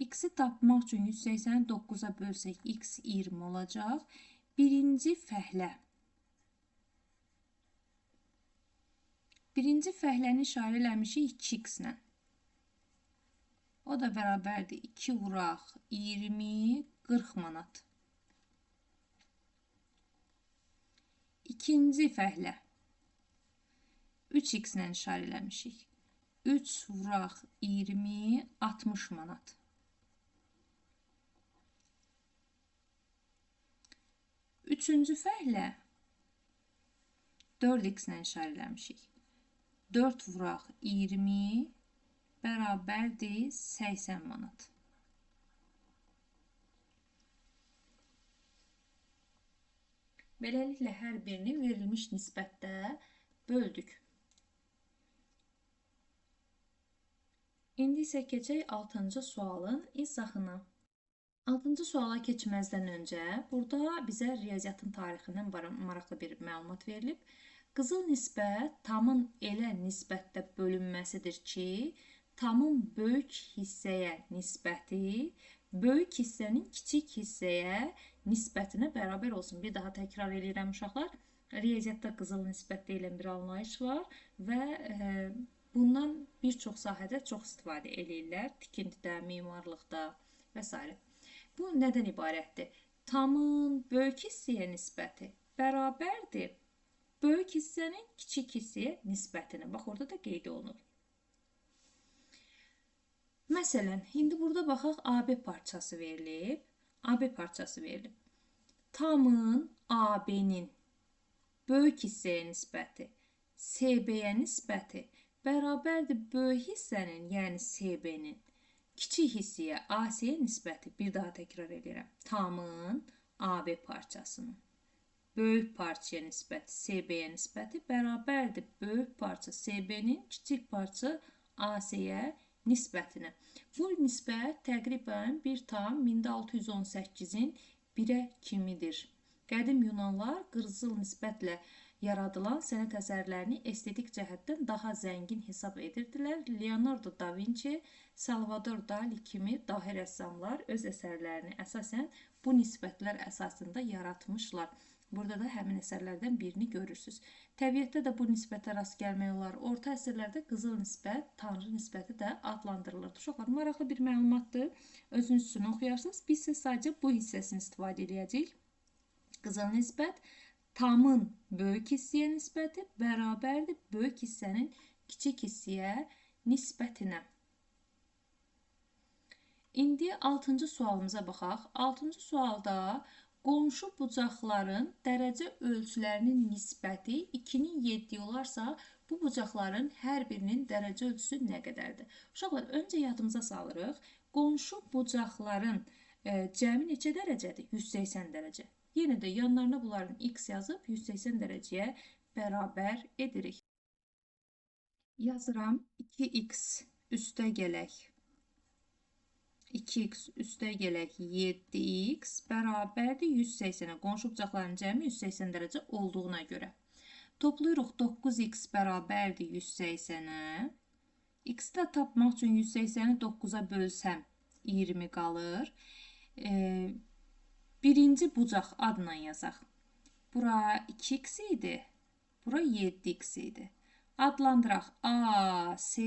X-i tapmaq üçün 180-i 9-a bölsək x 20 olacaq. Birinci fəhlə. Birinci fəhləni işarə eləmişik 2x ilə. O da bərabərdir 2 vuraq 20, 40 manat. İkinci fəhlə. 3x ilə işarə eləmişik. 3 vuraq 20, 60 manat. Üçüncü fəhlə 4x ilə işarə eləmişik. 4 vuraq 20 bərabərdir 80 manat. Beləliklə, hər birini verilmiş nisbətdə böldük. İndi isə keçək 6-cı sualın izahına. 6-cı suala keçməzdən öncə burada bizə riyaziyyatın tarixindən maraqlı bir məlumat verilib. Qızıl nisbət tamın elə nisbətdə bölünməsidir ki, tamın böyük hissəyə nisbəti böyük hissənin kiçik hissəyə nisbətinə bərabər olsun. Bir daha təkrar edirəm uşaqlar. Riyaziyyatda qızıl nisbət deyilən bir anlayış var və bundan bir çox sahədə çox istifadə edirlər. Tikintidə, memarlıqda və s. Bu nədən ibarətdir? Tamın böyük hissəyə nisbəti bərabərdir böyük hissənin kiçik hissəyə nisbətinə. Bax, orada da qeyd olunur. Məsələn, indi burada baxaq, AB parçası verilib. AB parçası verilib. Tamın AB-nin böyük hissəyə nisbəti, SB-yə nisbəti bərabərdir böyük hissənin, yəni SB-nin kiçik hissəyə, AC-yə nisbəti. Bir daha təkrar edirəm. Tamın AB parçasının böyük parçaya nisbəti, SB-yə nisbəti bərabərdir böyük parça SB-nin kiçik parça AC-yə nisbətinə. Bu nisbət təqribən 1,1618-in 1-ə kimidir. Qədim Yunanlar qızıl nisbətlə yaradılan sənət əsərlərini estetik cəhətdən daha zəngin hesab edirdilər. Leonardo da Vinci, Salvador Dali kimi dahi rəssamlar öz əsərlərini əsasən bu nisbətlər əsasında yaratmışlar. Burada da həmin əsərlərdən birini görürsünüz. Təbiətdə də bu nisbətə rast gəlmək olar. Orta əsrlərdə qızıl nisbət, tanrı nisbəti də adlandırılırdı. Uşaqlar, maraqlı bir məlumatdır. Özünüz üçün oxuyarsınız. Biz isə sadəcə bu hissəsini istifadə edəcəyik. Qızıl nisbət tamın böyük hissəyə nisbəti bərabərdir böyük hissənin kiçik hissəyə nisbətinə. İndi 6-cı sualımıza baxaq. 6-cı sualda qonşu bucaqların dərəcə ölçülərinin nisbəti 2-nin 7 olarsa, bu bucaqların hər birinin dərəcə ölçüsü nə qədərdir? Uşaqlar, öncə yadımıza salırıq. Qonşu bucaqların cəmi neçə dərəcədir? 180 dərəcə. Yenə də yanlarına bunların x yazıb 180 dərəcəyə bərabər edirik. Yazıram 2x üstə gələk 2x üstə gələk 7x bərabərdir 180-ə. Qonşu bucaqların cəmi 180 dərəcə olduğuna görə. Toplayırıq 9x bərabərdir 180-ə. X-i də tapmaq üçün 180-i 9-a bölsəm 20 qalır. Birinci bucaq adla yazaq. Bura 2x idi. Bura 7x idi. Adlandıraq A, C,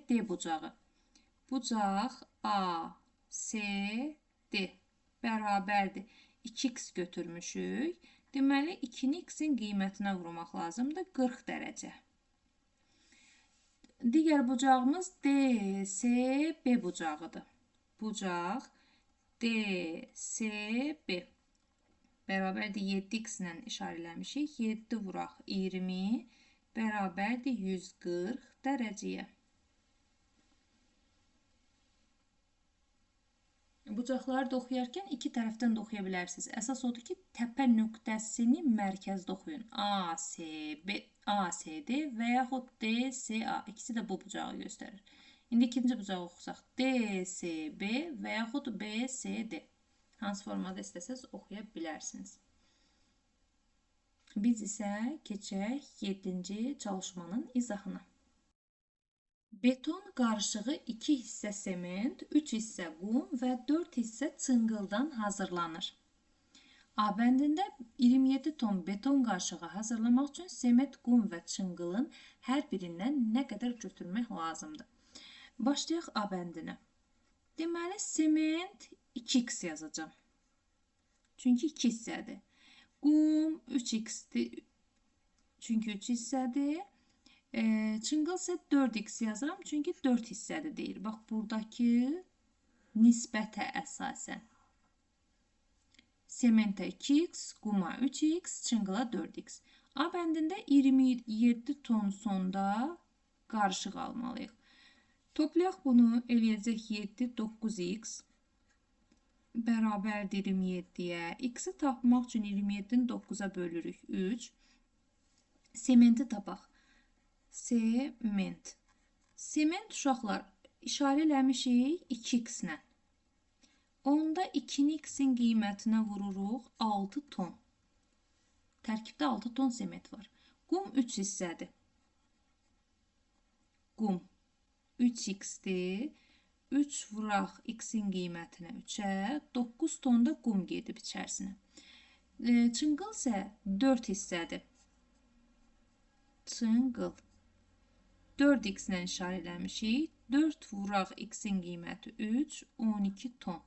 D bucağı. Bucaq A, C, D bərabərdir. 2x götürmüşük. Deməli, 2-ni x-in qiymətinə vurmaq lazımdır. 40 dərəcə. Digər bucağımız D, C, B bucağıdır. Bucaq D, C, B bərabərdir 7x ilə işarələmişik. 7 vuraq 20 bərabərdir 140 dərəcəyə. Bucaqları da oxuyarkən iki tərəfdən də oxuya bilərsiniz. Əsas odur ki, təpə nöqtəsini mərkəzdə oxuyun. A, C, B, A, C, D və yaxud D, C, A. İkisi də bu bucağı göstərir. İndi ikinci bucağı oxusaq. D, C, B və yaxud B, C, D. Hansı formada istəsəz oxuya bilərsiniz. Biz isə keçək 7-ci çalışmanın izahına. Beton qarışığı 2 hissə sement, 3 hissə qum və 4 hissə çınqıldan hazırlanır. A bəndində 27 ton beton qarışığı hazırlamaq üçün sement, qum və çınqılın hər birindən nə qədər götürmək lazımdır? Başlayaq A bəndinə. Deməli, sement 2x yazacağım. Çünki 2 hissədir. Qum 3x-dir. Çünki 3 hissədir. Çınqıl isə 4x yazıram. Çünki 4 hissədir deyir. Bax, buradakı nisbətə əsasən. Sementə 2x, quma 3x, çınqıla 4x. A bəndində 27 ton sonda qarışıq almalıyıq. Toplayaq bunu, eləyəcək 7, 9x bərabərdir 27-yə. X-i tapmaq üçün 27-ni 9-a bölürük 3. Sementi tapaq. Sement. Sement uşaqlar işarə eləmişik 2x ilə. Onda 2-ni x-in qiymətinə vururuq 6 ton. Tərkibdə 6 ton sement var. Qum 3 hissədir. Qum 3x-dir. 3 vuraq x-in qiymətinə 3-ə. 9 ton da qum gedib içərisinə. Çınqıl isə 4 hissədir. Çınqıl. 4x ilə işarə eləmişik. 4 vuraq x-in qiyməti 3, 12 ton.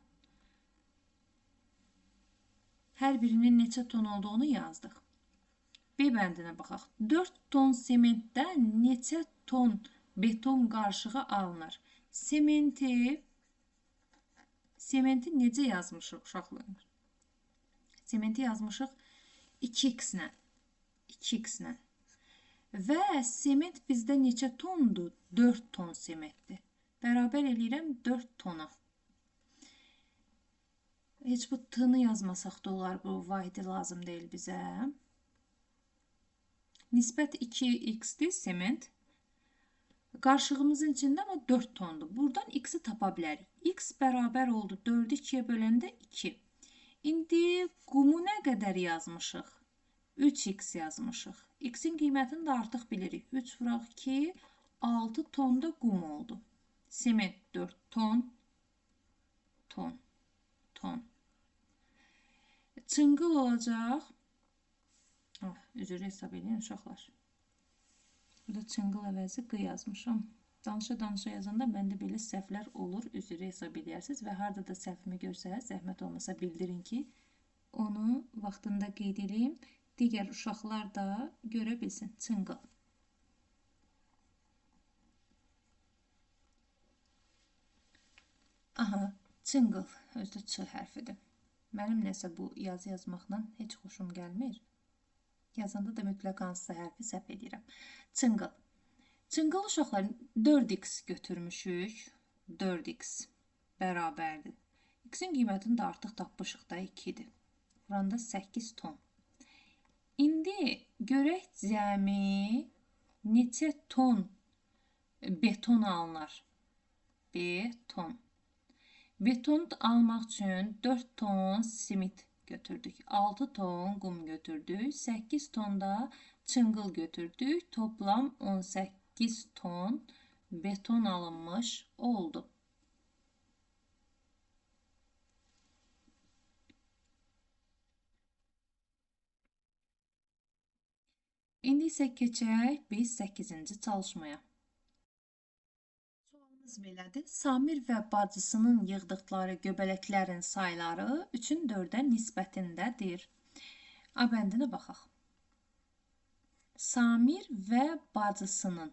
Hər birinin neçə ton olduğunu yazdıq. B bəndinə baxaq. 4 ton sementdən neçə ton beton qarışığı alınır? Sementi necə yazmışıq uşaqlar? Sementi yazmışıq 2x ilə. 2x ilə. Və sement bizdə neçə tondur? 4 ton sementdir. Bərabər eləyirəm 4 tona. Heç bu t-nı yazmasaq da olar, bu vahidi lazım deyil bizə. Nisbət 2x-dir sement. Qarışığımızın içində amma 4 tondur. Buradan x-i tapa bilərik. X bərabər oldu 4-ü 2-yə böləndə 2. İndi qumu nə qədər yazmışıq? 3x yazmışıq. X-in qiymətini də artıq bilirik. 3 vuraq 2, 6 ton da qum oldu. Sement 4 ton, ton. Çınqıl olacaq. Üzrə hesab edin uşaqlar. Burada çınqıl əvəzi q yazmışam. Danışa yazanda məndə belə səhvlər olur. Üzrə hesab edərsiniz və harada da səhvimi görsəz, zəhmət olmasa bildirin ki, onu vaxtında qeyd edeyim. Digər uşaqlar da görə bilsin. Çınqıl. Aha, çınqıl. Özdə ç hərfidir. Mənim nəsə bu yazı yazmaqla heç xoşum gəlmir. Yazanda da mütləq hansısa hərfi səhv edirəm. Çınqıl. Çınqıl uşaqlar 4x götürmüşük. 4x bərabərdir. X-in qiymətini də artıq tapmışıq da 2-dir. Buranda 8 ton. İndi görək cəmi neçə ton beton alınır? Beton. Beton almaq üçün 4 ton simit götürdük. 6 ton qum götürdük. 8 ton da çınqıl götürdük. Toplam 18 ton beton alınmış oldu. İndi isə keçək biz 8-ci çalışmaya. Sualımız belədir. Samir və bacısının yığdıqları göbələklərin sayları 3-ün 4-ə nisbətindədir. A bəndinə baxaq. Samir və bacısının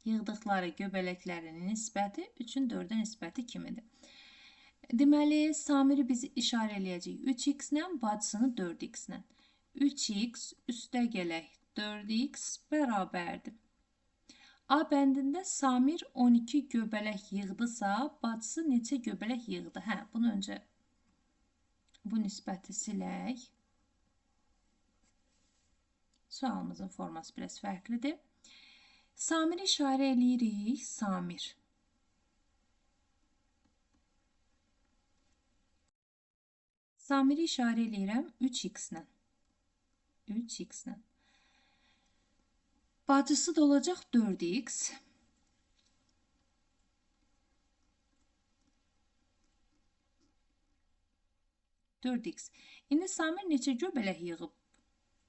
yığdıqları göbələklərin nisbəti 3-ün 4-ə nisbəti kimidir? Deməli, Samiri biz işarə eləyəcəyik 3x ilə, bacısını 4x ilə. 3x üstə gələk 4x bərabərdir. A bəndində Samir 12 göbələk yığdısa, bacısı neçə göbələk yığdı? Hə, bunu öncə bu nisbəti silək. Sualımızın forması biraz fərqlidir. Samiri işarə eləyirik. Samir. Samiri işarə eləyirəm 3x ilə. 3x ilə. Bacısı da olacaq 4x. İndi Samir neçə göbələk yığıb?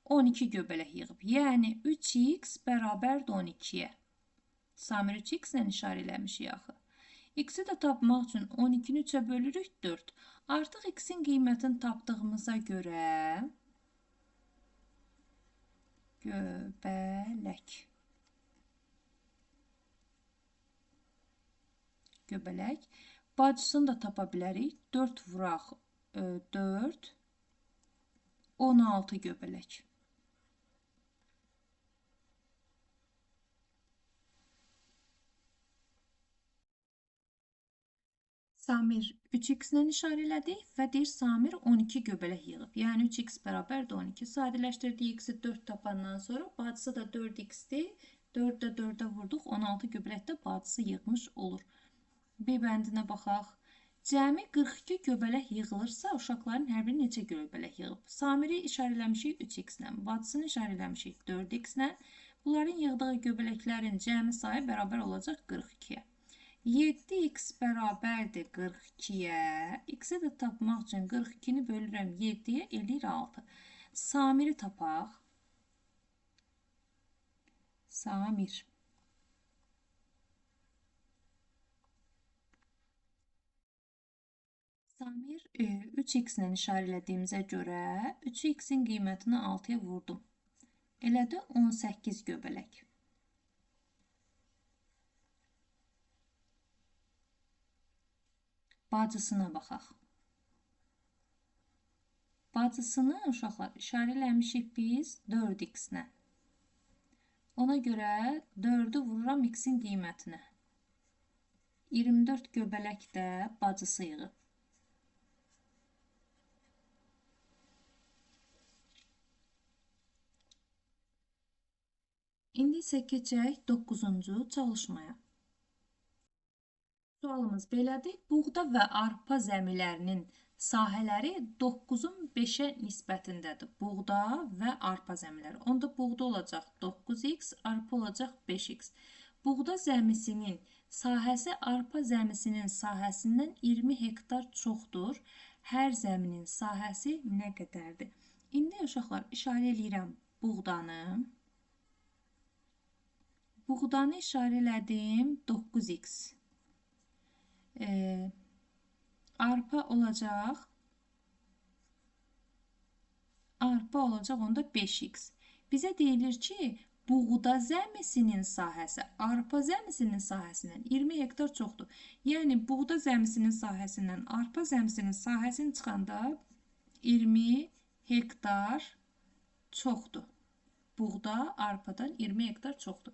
12 göbələk yığıb. Yəni 3x bərabərdir 12-yə. Samir 3x ilə işarə eləmişik axı. X-i də tapmaq üçün 12-ni 3-ə bölürük 4. Artıq x-in qiymətini tapdığımıza görə göbələk. Bacısını da tapa bilərik. 4 vuraq 4, 16 göbələk. Samir 3x ilə işarə elədik və deyir Samir 12 göbələk yığıb. Yəni 3x bərabərdir 12. Sadələşdirdik x-i 4 tapandan sonra bacısı da 4x-dir. 4-də 4-ə vurduq. 16 göbələk də bacısı yığmış olur. B bəndinə baxaq. Cəmi 42 göbələk yığılırsa, uşaqların hər biri neçə göbələk yığıb? Samiri işarə eləmişik 3x ilə. Bacısını işarə eləmişik 4x ilə. Bunların yığdığı göbələklərin cəmi sayı bərabər olacaq 42-yə. 7x bərabərdir 42-yə. X-i də tapmaq üçün 42-ni bölürəm 7-yə, eləyir 6. Samiri tapaq. Samir. Samir 3x ilə işarə elədiyimizə görə 3x-in qiymətini 6-ya vurdum. Elədi 18 göbələk. Bacısına baxaq. Bacısını uşaqlar işarə eləmişik biz 4x ilə. Ona görə 4-ü vururam x-in qiymətinə. 24 göbələk də bacısı yığıb. İndi isə keçək 9-cu çalışmaya. Sualımız belədir. Buğda və arpa zəmilərinin sahələri 9-un 5-ə nisbətindədir. Buğda və arpa zəmiləri. Onda buğda olacaq 9x, arpa olacaq 5x. Buğda zəmisinin sahəsi arpa zəmisinin sahəsindən 20 hektar çoxdur. Hər zəminin sahəsi nə qədərdir? İndi uşaqlar işarə eləyirəm buğdanı. Buğdanı işarə elədim 9x. Arpa olacaq onda 5x. Bizə deyilir ki, buğda zəmisinin sahəsi arpa zəmisinin sahəsindən 20 hektar çoxdur. Yəni, buğda zəmisinin sahəsindən arpa zəmisinin sahəsini çıxanda 20 hektar çoxdur. Buğda arpadan 20 hektar çoxdur.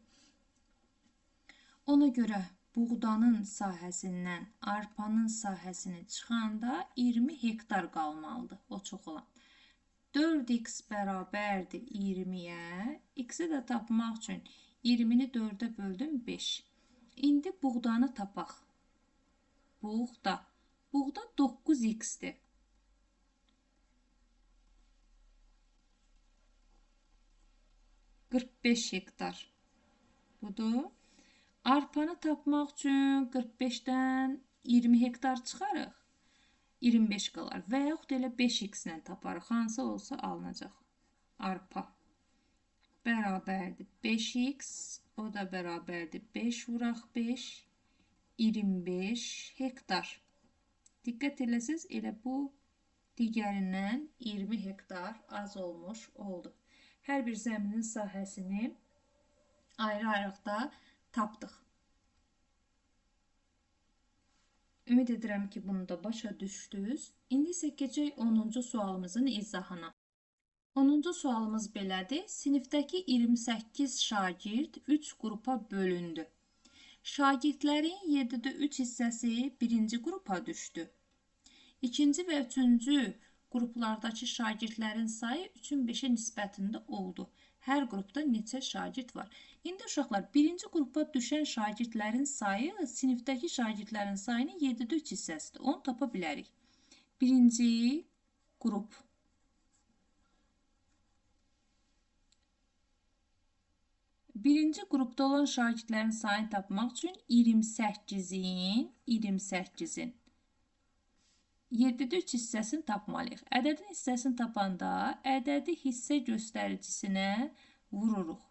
Ona görə buğdanın sahəsindən arpanın sahəsini çıxanda 20 hektar qalmalıdır, o çox olan. 4x bərabərdir 20-yə. X-i də tapmaq üçün 20-ni 4-ə böldüm 5. İndi buğdanı tapaq. Buğda 9x-dir. %45 hektar. Budur. Arpanı tapmaq üçün 45-dən 20 hektar çıxarıq. 25 qalar. Və yaxud elə 5x ilə taparıq. Hansı olsa alınacaq. Arpa. bərabərdir 5x, o da bərabərdir 5 vuraq 5, 25 hektar. Diqqət eləsəz, elə bu digərindən 20 hektar az olmuş oldu. Hər bir zəminin sahəsini ayrı-ayrıqda tapdıq. Ümid edirəm ki, bunu da başa düşdünüz. İndi isə keçək 10-cu sualımızın izahına. 10-cu sualımız belədir. Sinifdəki 28 şagird 3 qrupa bölündü. Şagirdlərin 7-də 3 hissəsi birinci qrupa düşdü. İkinci və üçüncü qruplardakı şagirdlərin sayı 3-ün 5-ə nisbətində oldu. Hər qrupda neçə şagird var? İndi uşaqlar, birinci qrupa düşən şagirdlərin sayı sinifdəki şagirdlərin sayının 7-də 3 hissəsidir. Onu tapa bilərik. Birinci qrup. Birinci qrupda olan şagirdlərin sayını tapmaq üçün 28-in 7-də 3 hissəsini tapmalıyıq. Ədədin hissəsini tapanda ədədi hissə göstəricinə vururuq.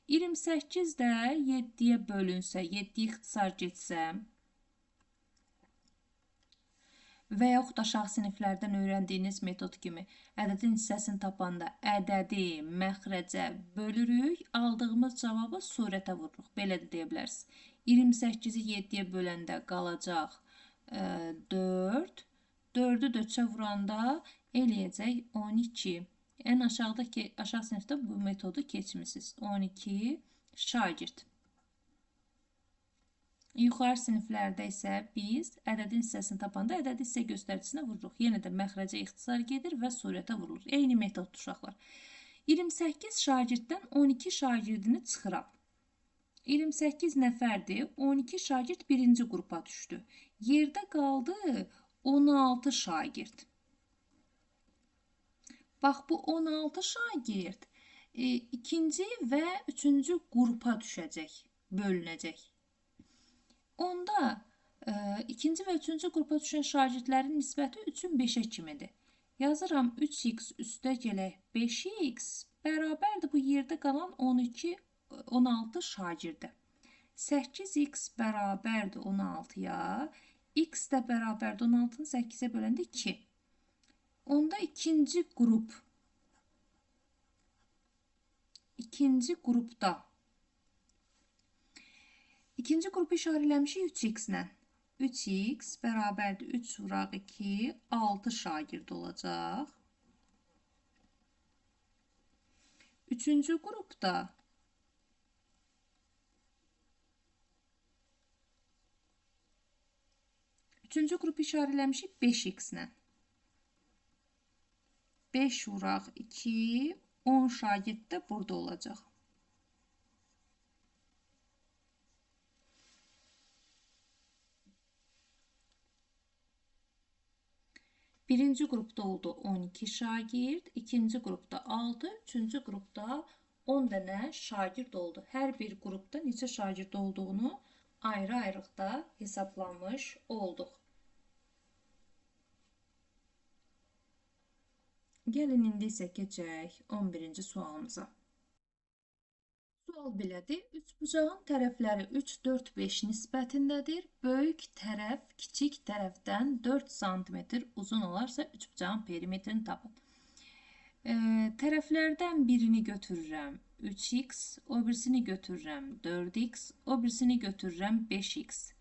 28 də 7-yə bölünsə, 7-yə ixtisar getsəm və yaxud aşağı siniflərdən öyrəndiyiniz metod kimi ədədin hissəsini tapanda ədədi məxrəcə bölürük, aldığımız cavabı surətə vururuq. Belə də deyə bilərsiniz. 28-i 7-yə böləndə qalacaq 4. 4-ü 4-ə vuranda eləyəcək 12. Ən aşağı sinifdə bu metodu keçmişsiniz. 12 şagird. Yuxarı siniflərdə isə biz ədədin hissəsini tapanda ədədi hissə göstəricinə vururuq. Yenə də məxrəcə ixtisar gedir və surətə vurulur. Eyni metoddur uşaqlar. 28 şagirddən 12 şagirdini çıxıram. 28 nəfərdir, 12 şagird birinci qrupa düşdü. Yerdə qaldı 16 şagird. Bax, bu 16 şagird ikinci və üçüncü qrupa düşəcək, bölünəcək. Onda ikinci və üçüncü qrupa düşən şagirdlərin nisbəti 3-ün 5-ə kimidir. Yazıram 3x üstə gələk 5x bərabərdir bu yerdə qalan 16 şagirdə. 8x bərabərdir 16-ya, x də bərabərdir 16-nı 8-ə böləndə 2. Onda ikinci qrupda İkinci qrupu işarələmişik 3x-lə. 3x bərabərdir 3 vuraq 2, 6 şagird olacaq. Üçüncü qrupda üçüncü qrupu işarələmişik 5x-lə. 5 vuraq 2, 10 şagird də burada olacaq. Birinci qrupda oldu 12 şagird, ikinci qrupda 6, üçüncü qrupda 10 dənə şagird oldu. Hər bir qrupda neçə şagird olduğunu ayrı-ayrıqda hesablamış olduq. Gəlin indi isə keçək 11-ci sualımıza. Sual belədir. Üçbucağın tərəfləri 3, 4, 5 nisbətindədir. Böyük tərəf kiçik tərəfdən 4 cm uzun olarsa üçbucağın perimetrini tapın. Tərəflərdən birini götürürəm 3x, o birisini götürürəm 4x, o birisini götürürəm 5x.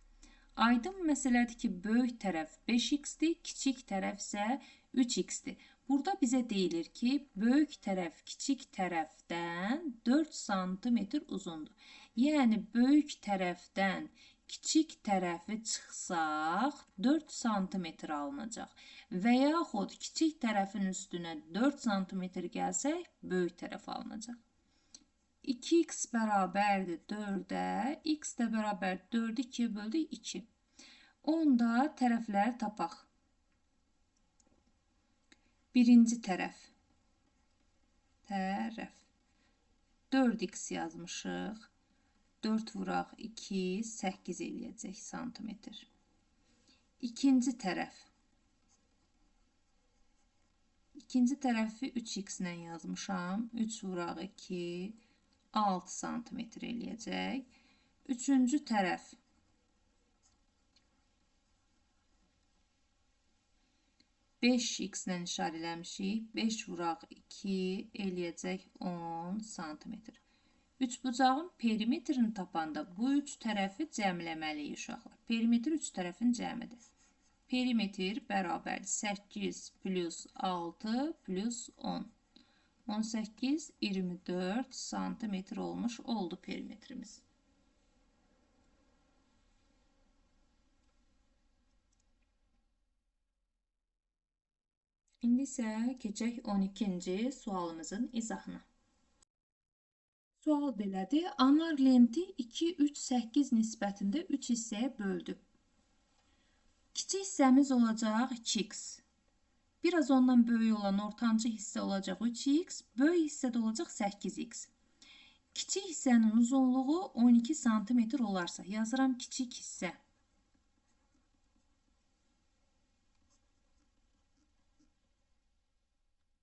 Aydın məsələdir ki, böyük tərəf 5x-dir, kiçik tərəf isə 3x-dir. Burada bizə deyilir ki, böyük tərəf kiçik tərəfdən 4 cm uzundur. Yəni, böyük tərəfdən kiçik tərəfi çıxsaq 4 cm alınacaq. Və yaxud kiçik tərəfin üstünə 4 cm gəlsək, böyük tərəf alınacaq. 2x bərabərdir 4-ə, x də bərabər 4-ü 2-yə böldük 2. Onda tərəfləri tapaq. Birinci tərəf 4x yazmışıq. 4 vuraq 2, 8 eləyəcək santimetr. İkinci tərəf İkinci tərəfi 3x ilə yazmışam. 3 vuraq 2, 6 santimetr eləyəcək. Üçüncü tərəf 5x ilə işarələmişik. 5 vuraq 2 eləyəcək 10 santimetr. Üçbucağın perimetrini tapanda bu üç tərəfi cəmləməliyik uşaqlar. Perimetr üç tərəfin cəmidir. Perimetr bərabər 8 plus 6 plus 10. 18, 24 santimetr olmuş oldu perimetrimiz. İndi isə keçək 12-ci sualımızın izahına. Sual belədir. Anar lenti 2, 3, 8 nisbətində 3 hissəyə böldü. Kiçik hissəmiz olacaq 2x. Biraz ondan böyük olan ortancı hissə olacaq 3x. Böyük hissədə olacaq 8x. Kiçik hissənin uzunluğu 12 santimetr olarsa, yazıram kiçik hissə.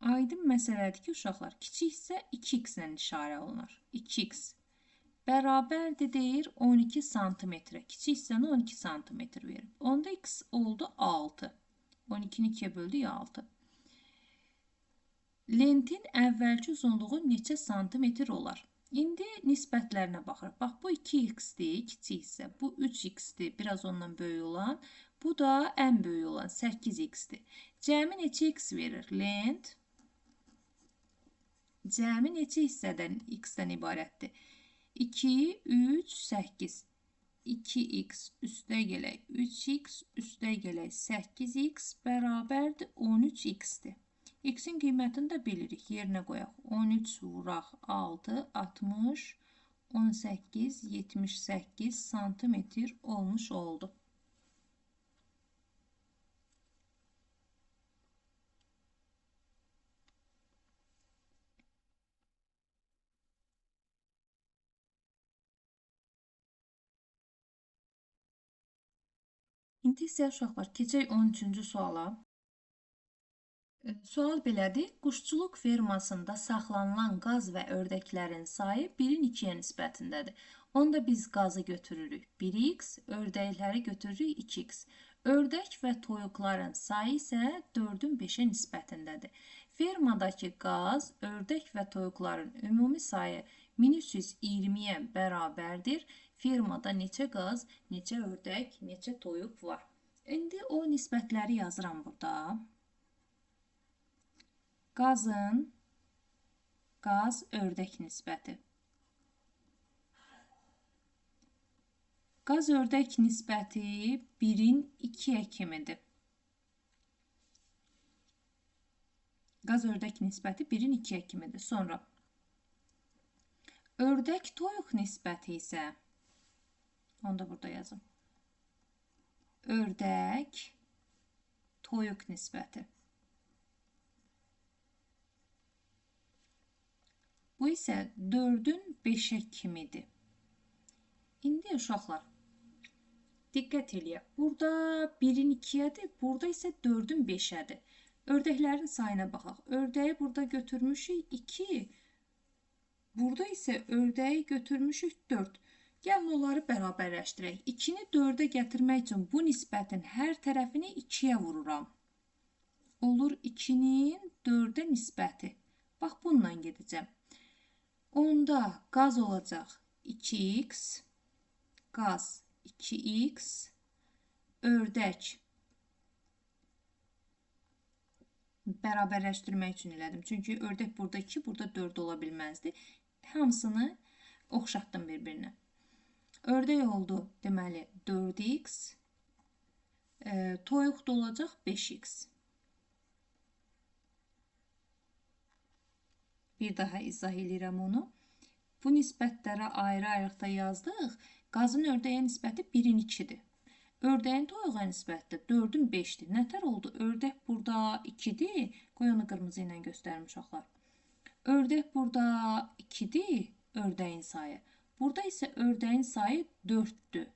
Aydın məsələdir ki, uşaqlar, kiçik hissə 2x ilə işarə olunur. 2x bərabərdir deyir 12 santimetrə. Kiçik hissəni 12 santimetr verir. Onda x oldu 6. 12-ni 2-yə böldük 6. Lentin əvvəlki uzunluğu neçə santimetr olar? İndi nisbətlərinə baxırıq. Bax, bu 2x-dir, kiçik hissə. Bu 3x-dir, biraz ondan böyük olan. Bu da ən böyük olan 8x-dir. Cəmi neçə x verir? Lent cəmi neçə hissədən x-dən ibarətdir? 2, 3, 8. 2x üstə gələk 3x üstə gələk 8x bərabərdir 13x-dir. X-in qiymətini də bilirik. Yerinə qoyaq. 13 vuraq 6, 60, 18, 78 santimetr olmuş oldu. İndi isə uşaqlar, keçək 13-cü suala. Sual belədir. Quşçuluq fermasında saxlanılan qaz və ördəklərin sayı 1-in 2-yə nisbətindədir. Onda biz qazı götürürük 1x, ördəkləri götürürük 2x. Ördək və toyuqların sayı isə 4-ün 5-ə nisbətindədir. Fermadakı qaz, ördək və toyuqların ümumi sayı 1320-yə bərabərdir. Fermada neçə qaz, neçə ördək, neçə toyuq var? İndi o nisbətləri yazıram burada. Qaz ördək nisbəti. Qaz ördək nisbəti 1-in 2-yə kimidir. Qaz ördək nisbəti 1-in 2-yə kimidir. Sonra ördək toyuq nisbəti isə, onu da burada yazım. Ördək toyuq nisbəti. Bu isə 4-ün 5-ə kimidir. İndi uşaqlar, diqqət eləyək. Burada 1-in 2-yədir, burada isə 4-ün 5-ədir. Ördəklərin sayına baxaq. Ördəyi burada götürmüşük 2, burada isə ördəyi götürmüşük 4. Gəlin onları bərabərləşdirək. 2-ni 4-ə gətirmək üçün bu nisbətin hər tərəfini 2-yə vururam. Olur 2-nin 4-ə nisbəti. Bax, bununla gedəcəm. Onda qaz olacaq 2x, qaz 2x, ördək bərabərləşdirmək üçün elədim. Çünki ördək burada 2, burada 4 ola bilməzdi. Hamısını oxşatdım bir-birinə. Ördək oldu, deməli 4x, toyuq da olacaq 5x. Bir daha izah edirəm onu. Bu nisbətlərə ayrı-ayrıqda yazdıq. Qazın ördəyə nisbəti 1-in 2-dir. Ördəyin toyuğa nisbəti 4-ün 5-dir. Nətər oldu? Ördək burada 2-dir. Qoy onu qırmızı ilə göstərim uşaqlar. Ördək burada 2-dir, ördəyin sayı. Burada isə ördəyin sayı 4-dür.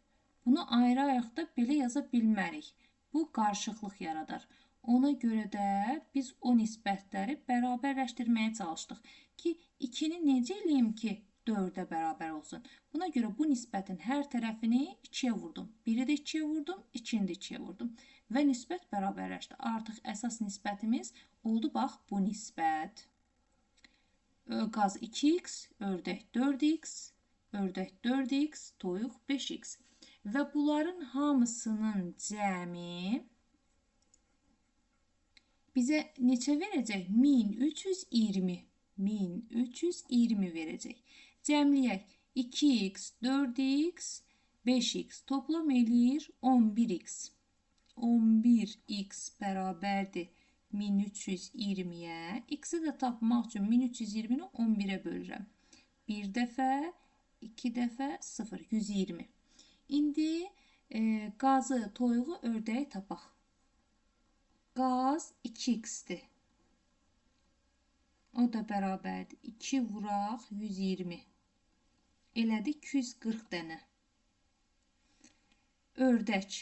Bunu ayrı-ayrıqda belə yaza bilmərik. Bu qarışıqlıq yaradar. Ona görə də biz o nisbətləri bərabərləşdirməyə çalışdıq ki, 2-ni necə eləyim ki, 4-ə bərabər olsun. Buna görə bu nisbətin hər tərəfini 2-yə vurdum. 1-i də 2-yə vurdum, 2-ni də 2-yə vurdum. Və nisbət bərabərləşdi. Artıq əsas nisbətimiz oldu, bax, bu nisbət. Qaz 2x, ördək 4x, ördək 4x, toyuq 5x. Və bunların hamısının cəmi bizə neçə verəcək? 1320. 1320 verəcək. Cəmləyək. 2x, 4x, 5x toplam eləyir 11x. 11x bərabərdir 1320-yə. X-i də tapmaq üçün 1320-ni 11-ə bölürəm. 1 dəfə, 2 dəfə, 0, 120. İndi qazı, toyuğu, ördəyi tapaq. Qaz 2x-dir. O da bərabərdir. 2 vuraq 120. Elədi 240 dənə. Ördək.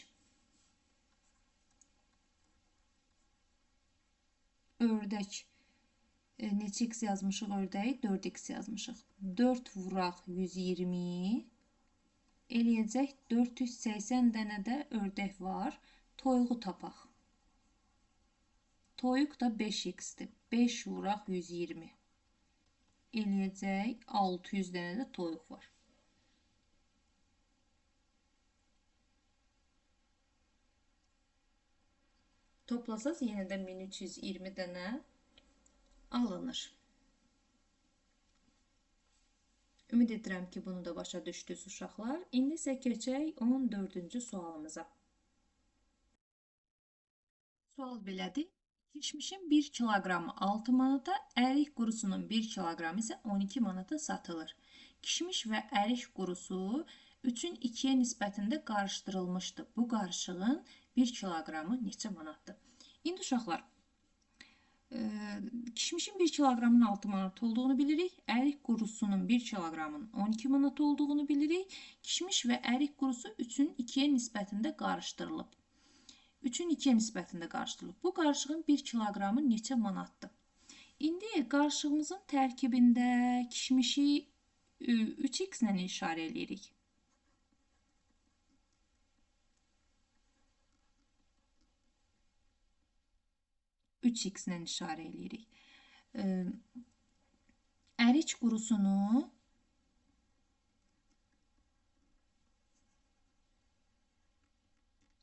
Ördək. Neçə x yazmışıq ördəyi? 4x yazmışıq. 4 vuraq 120. Eləyəcək 480 dənə də ördək var. Toyuğu tapaq. Toyuq da 5x-dir. 5 vuraq 120. Eləyəcək 600 dənə də toyuq var. Toplasaz yenə də 1320 dənə alınır. Ümid edirəm ki, bunu da başa düşdünüz uşaqlar. İndi isə keçək 14-cü sualımıza. Sual belədir. Kişmişin 1 kiloqramı 6 manata, ərik qurusunun 1 kiloqramı isə 12 manata satılır. Kişmiş və ərik qurusu 3-ün 2-yə nisbətində qarışdırılmışdır. Bu qarışığın 1 kiloqramı neçə manatdır? İndi uşaqlar, kişmişin 1 kiloqramının 6 manat olduğunu bilirik. Ərik qurusunun 1 kiloqramının 12 manat olduğunu bilirik. Kişmiş və ərik qurusu 3-ün 2-yə nisbətində qarışdırılıb. 3-ün 2-yə nisbətində qarışdırılıb. Bu qarışığın 1 kiloqramı neçə manatdır? İndi qarışığımızın tərkibində kişmişi 3x ilə işarə edirik. 3x ilə işarə edirik. Ərik qurusunu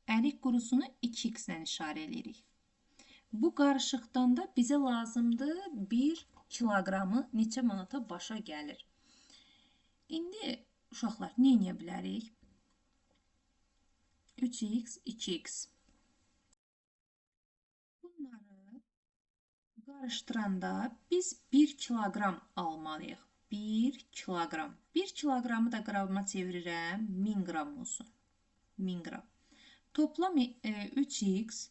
ərik qurusunu 2x ilə işarə edirik. Bu qarışıqdan da bizə lazımdır 1 kiloqramı neçə manata başa gəlir. İndi uşaqlar nə edə bilərik? 3x, 2x. Bunları qarışdıranda biz 1 kiloqram almalıyıq. 1 kiloqram. 1 kiloqramı da qrama çevirirəm. 1000 qram olsun. 1000 qram. Toplam 3x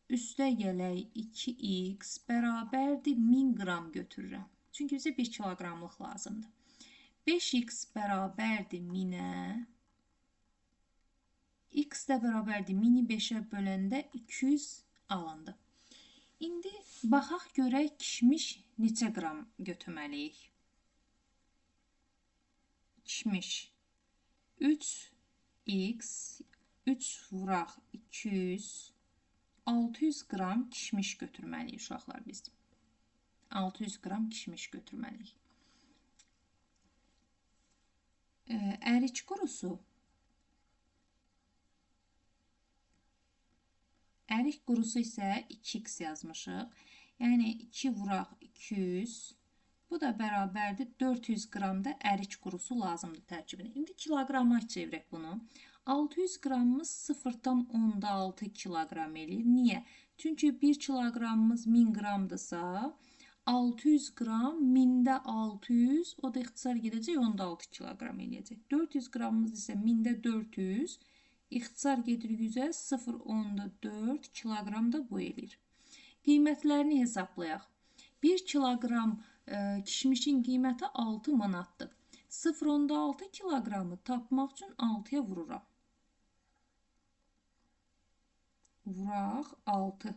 üstə gələk 2x bərabərdir 1000 qram götürürəm. Çünki bizə 1 kiloqramlıq lazımdır. 5x bərabərdir 1000-ə. X də bərabərdir 1000-i 5-ə böləndə 200 alındı. İndi baxaq görək kişmiş neçə qram götürməliyik? Kişmiş 3x 3 vuraq 200 600 qram kişmiş götürməliyik uşaqlar biz. 600 qram kişmiş götürməliyik. Ərik qurusu ərik qurusu isə 2x yazmışıq. Yəni 2 vuraq 200. Bu da bərabərdir 400 qram da ərik qurusu lazımdır tərkibinə. İndi kiloqrama çevirək bunu. 600 qramımız 0,6 kiloqram eləyir. Niyə? Çünki 1 kiloqramımız 1000 qramdırsa 600 qram 1000-də 600 o da ixtisar gedəcək 16 kiloqram eləyəcək. 400 qramımız isə 1000-də 400 ixtisar gedir 100-ə 0,4 kiloqram da bu eləyir. Qiymətlərini hesablayaq. 1 kiloqram kişmişin qiyməti 6 manatdır. 0,6 kiloqramı tapmaq üçün 6-ya vururam. Vuraq 6.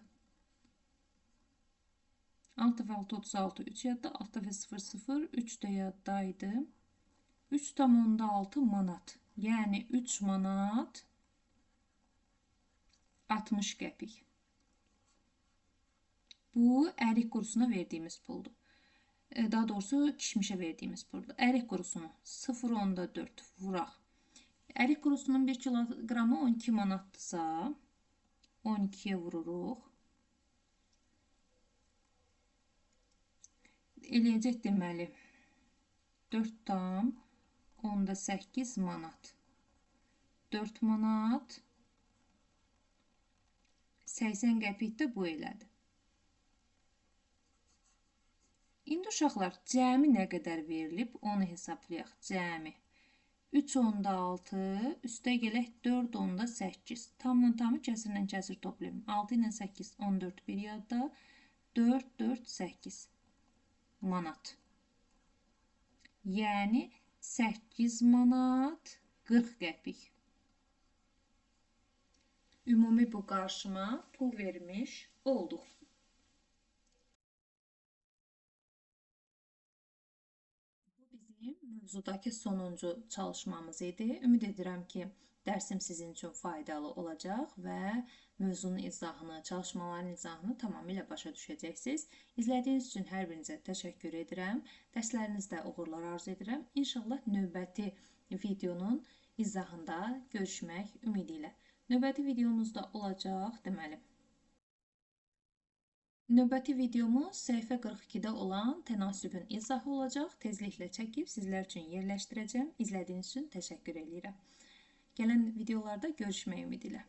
6 və 6 36 3 yadda, 6 və 0 0 3 də yaddaydı. 3,6 manat. Yəni 3 manat 60 qəpik. Bu ərik qurusuna verdiyimiz puldur. Daha doğrusu kişmişə verdiyimiz puldur. Ərik qurusunu 0,4 vuraq. Ərik qurusunun 1 kiloqramı 12 manatdırsa 12-yə vururuq. Eləyəcək deməli 4,8 manat. 4 manat 80 qəpik də bu elədi. İndi uşaqlar cəmi nə qədər verilib onu hesablayaq. Cəmi 3,6 üstə gələk 4,8. Tamla tamı kəsirlə kəsir toplayım. 6 ilə 8 14 bir yadda 4 4 8 manat. Yəni 8 manat 40 qəpik. Ümumi bu qarşıma pul vermiş olduq. Mövzudakı sonuncu çalışmamız idi. Ümid edirəm ki, dərsim sizin üçün faydalı olacaq və mövzunun izahını, çalışmaların izahını tamamilə başa düşəcəksiniz. İzlədiyiniz üçün hər birinizə təşəkkür edirəm. Dərslərinizdə uğurlar arzu edirəm. İnşallah növbəti videonun izahında görüşmək ümidi ilə. Növbəti videomuzda olacaq deməli. Növbəti videomuz səhifə 42-də olan tənasübün izahı olacaq. Tezliklə çəkib sizlər üçün yerləşdirəcəm. İzlədiyiniz üçün təşəkkür edirəm. Gələn videolarda görüşmək ümidi ilə.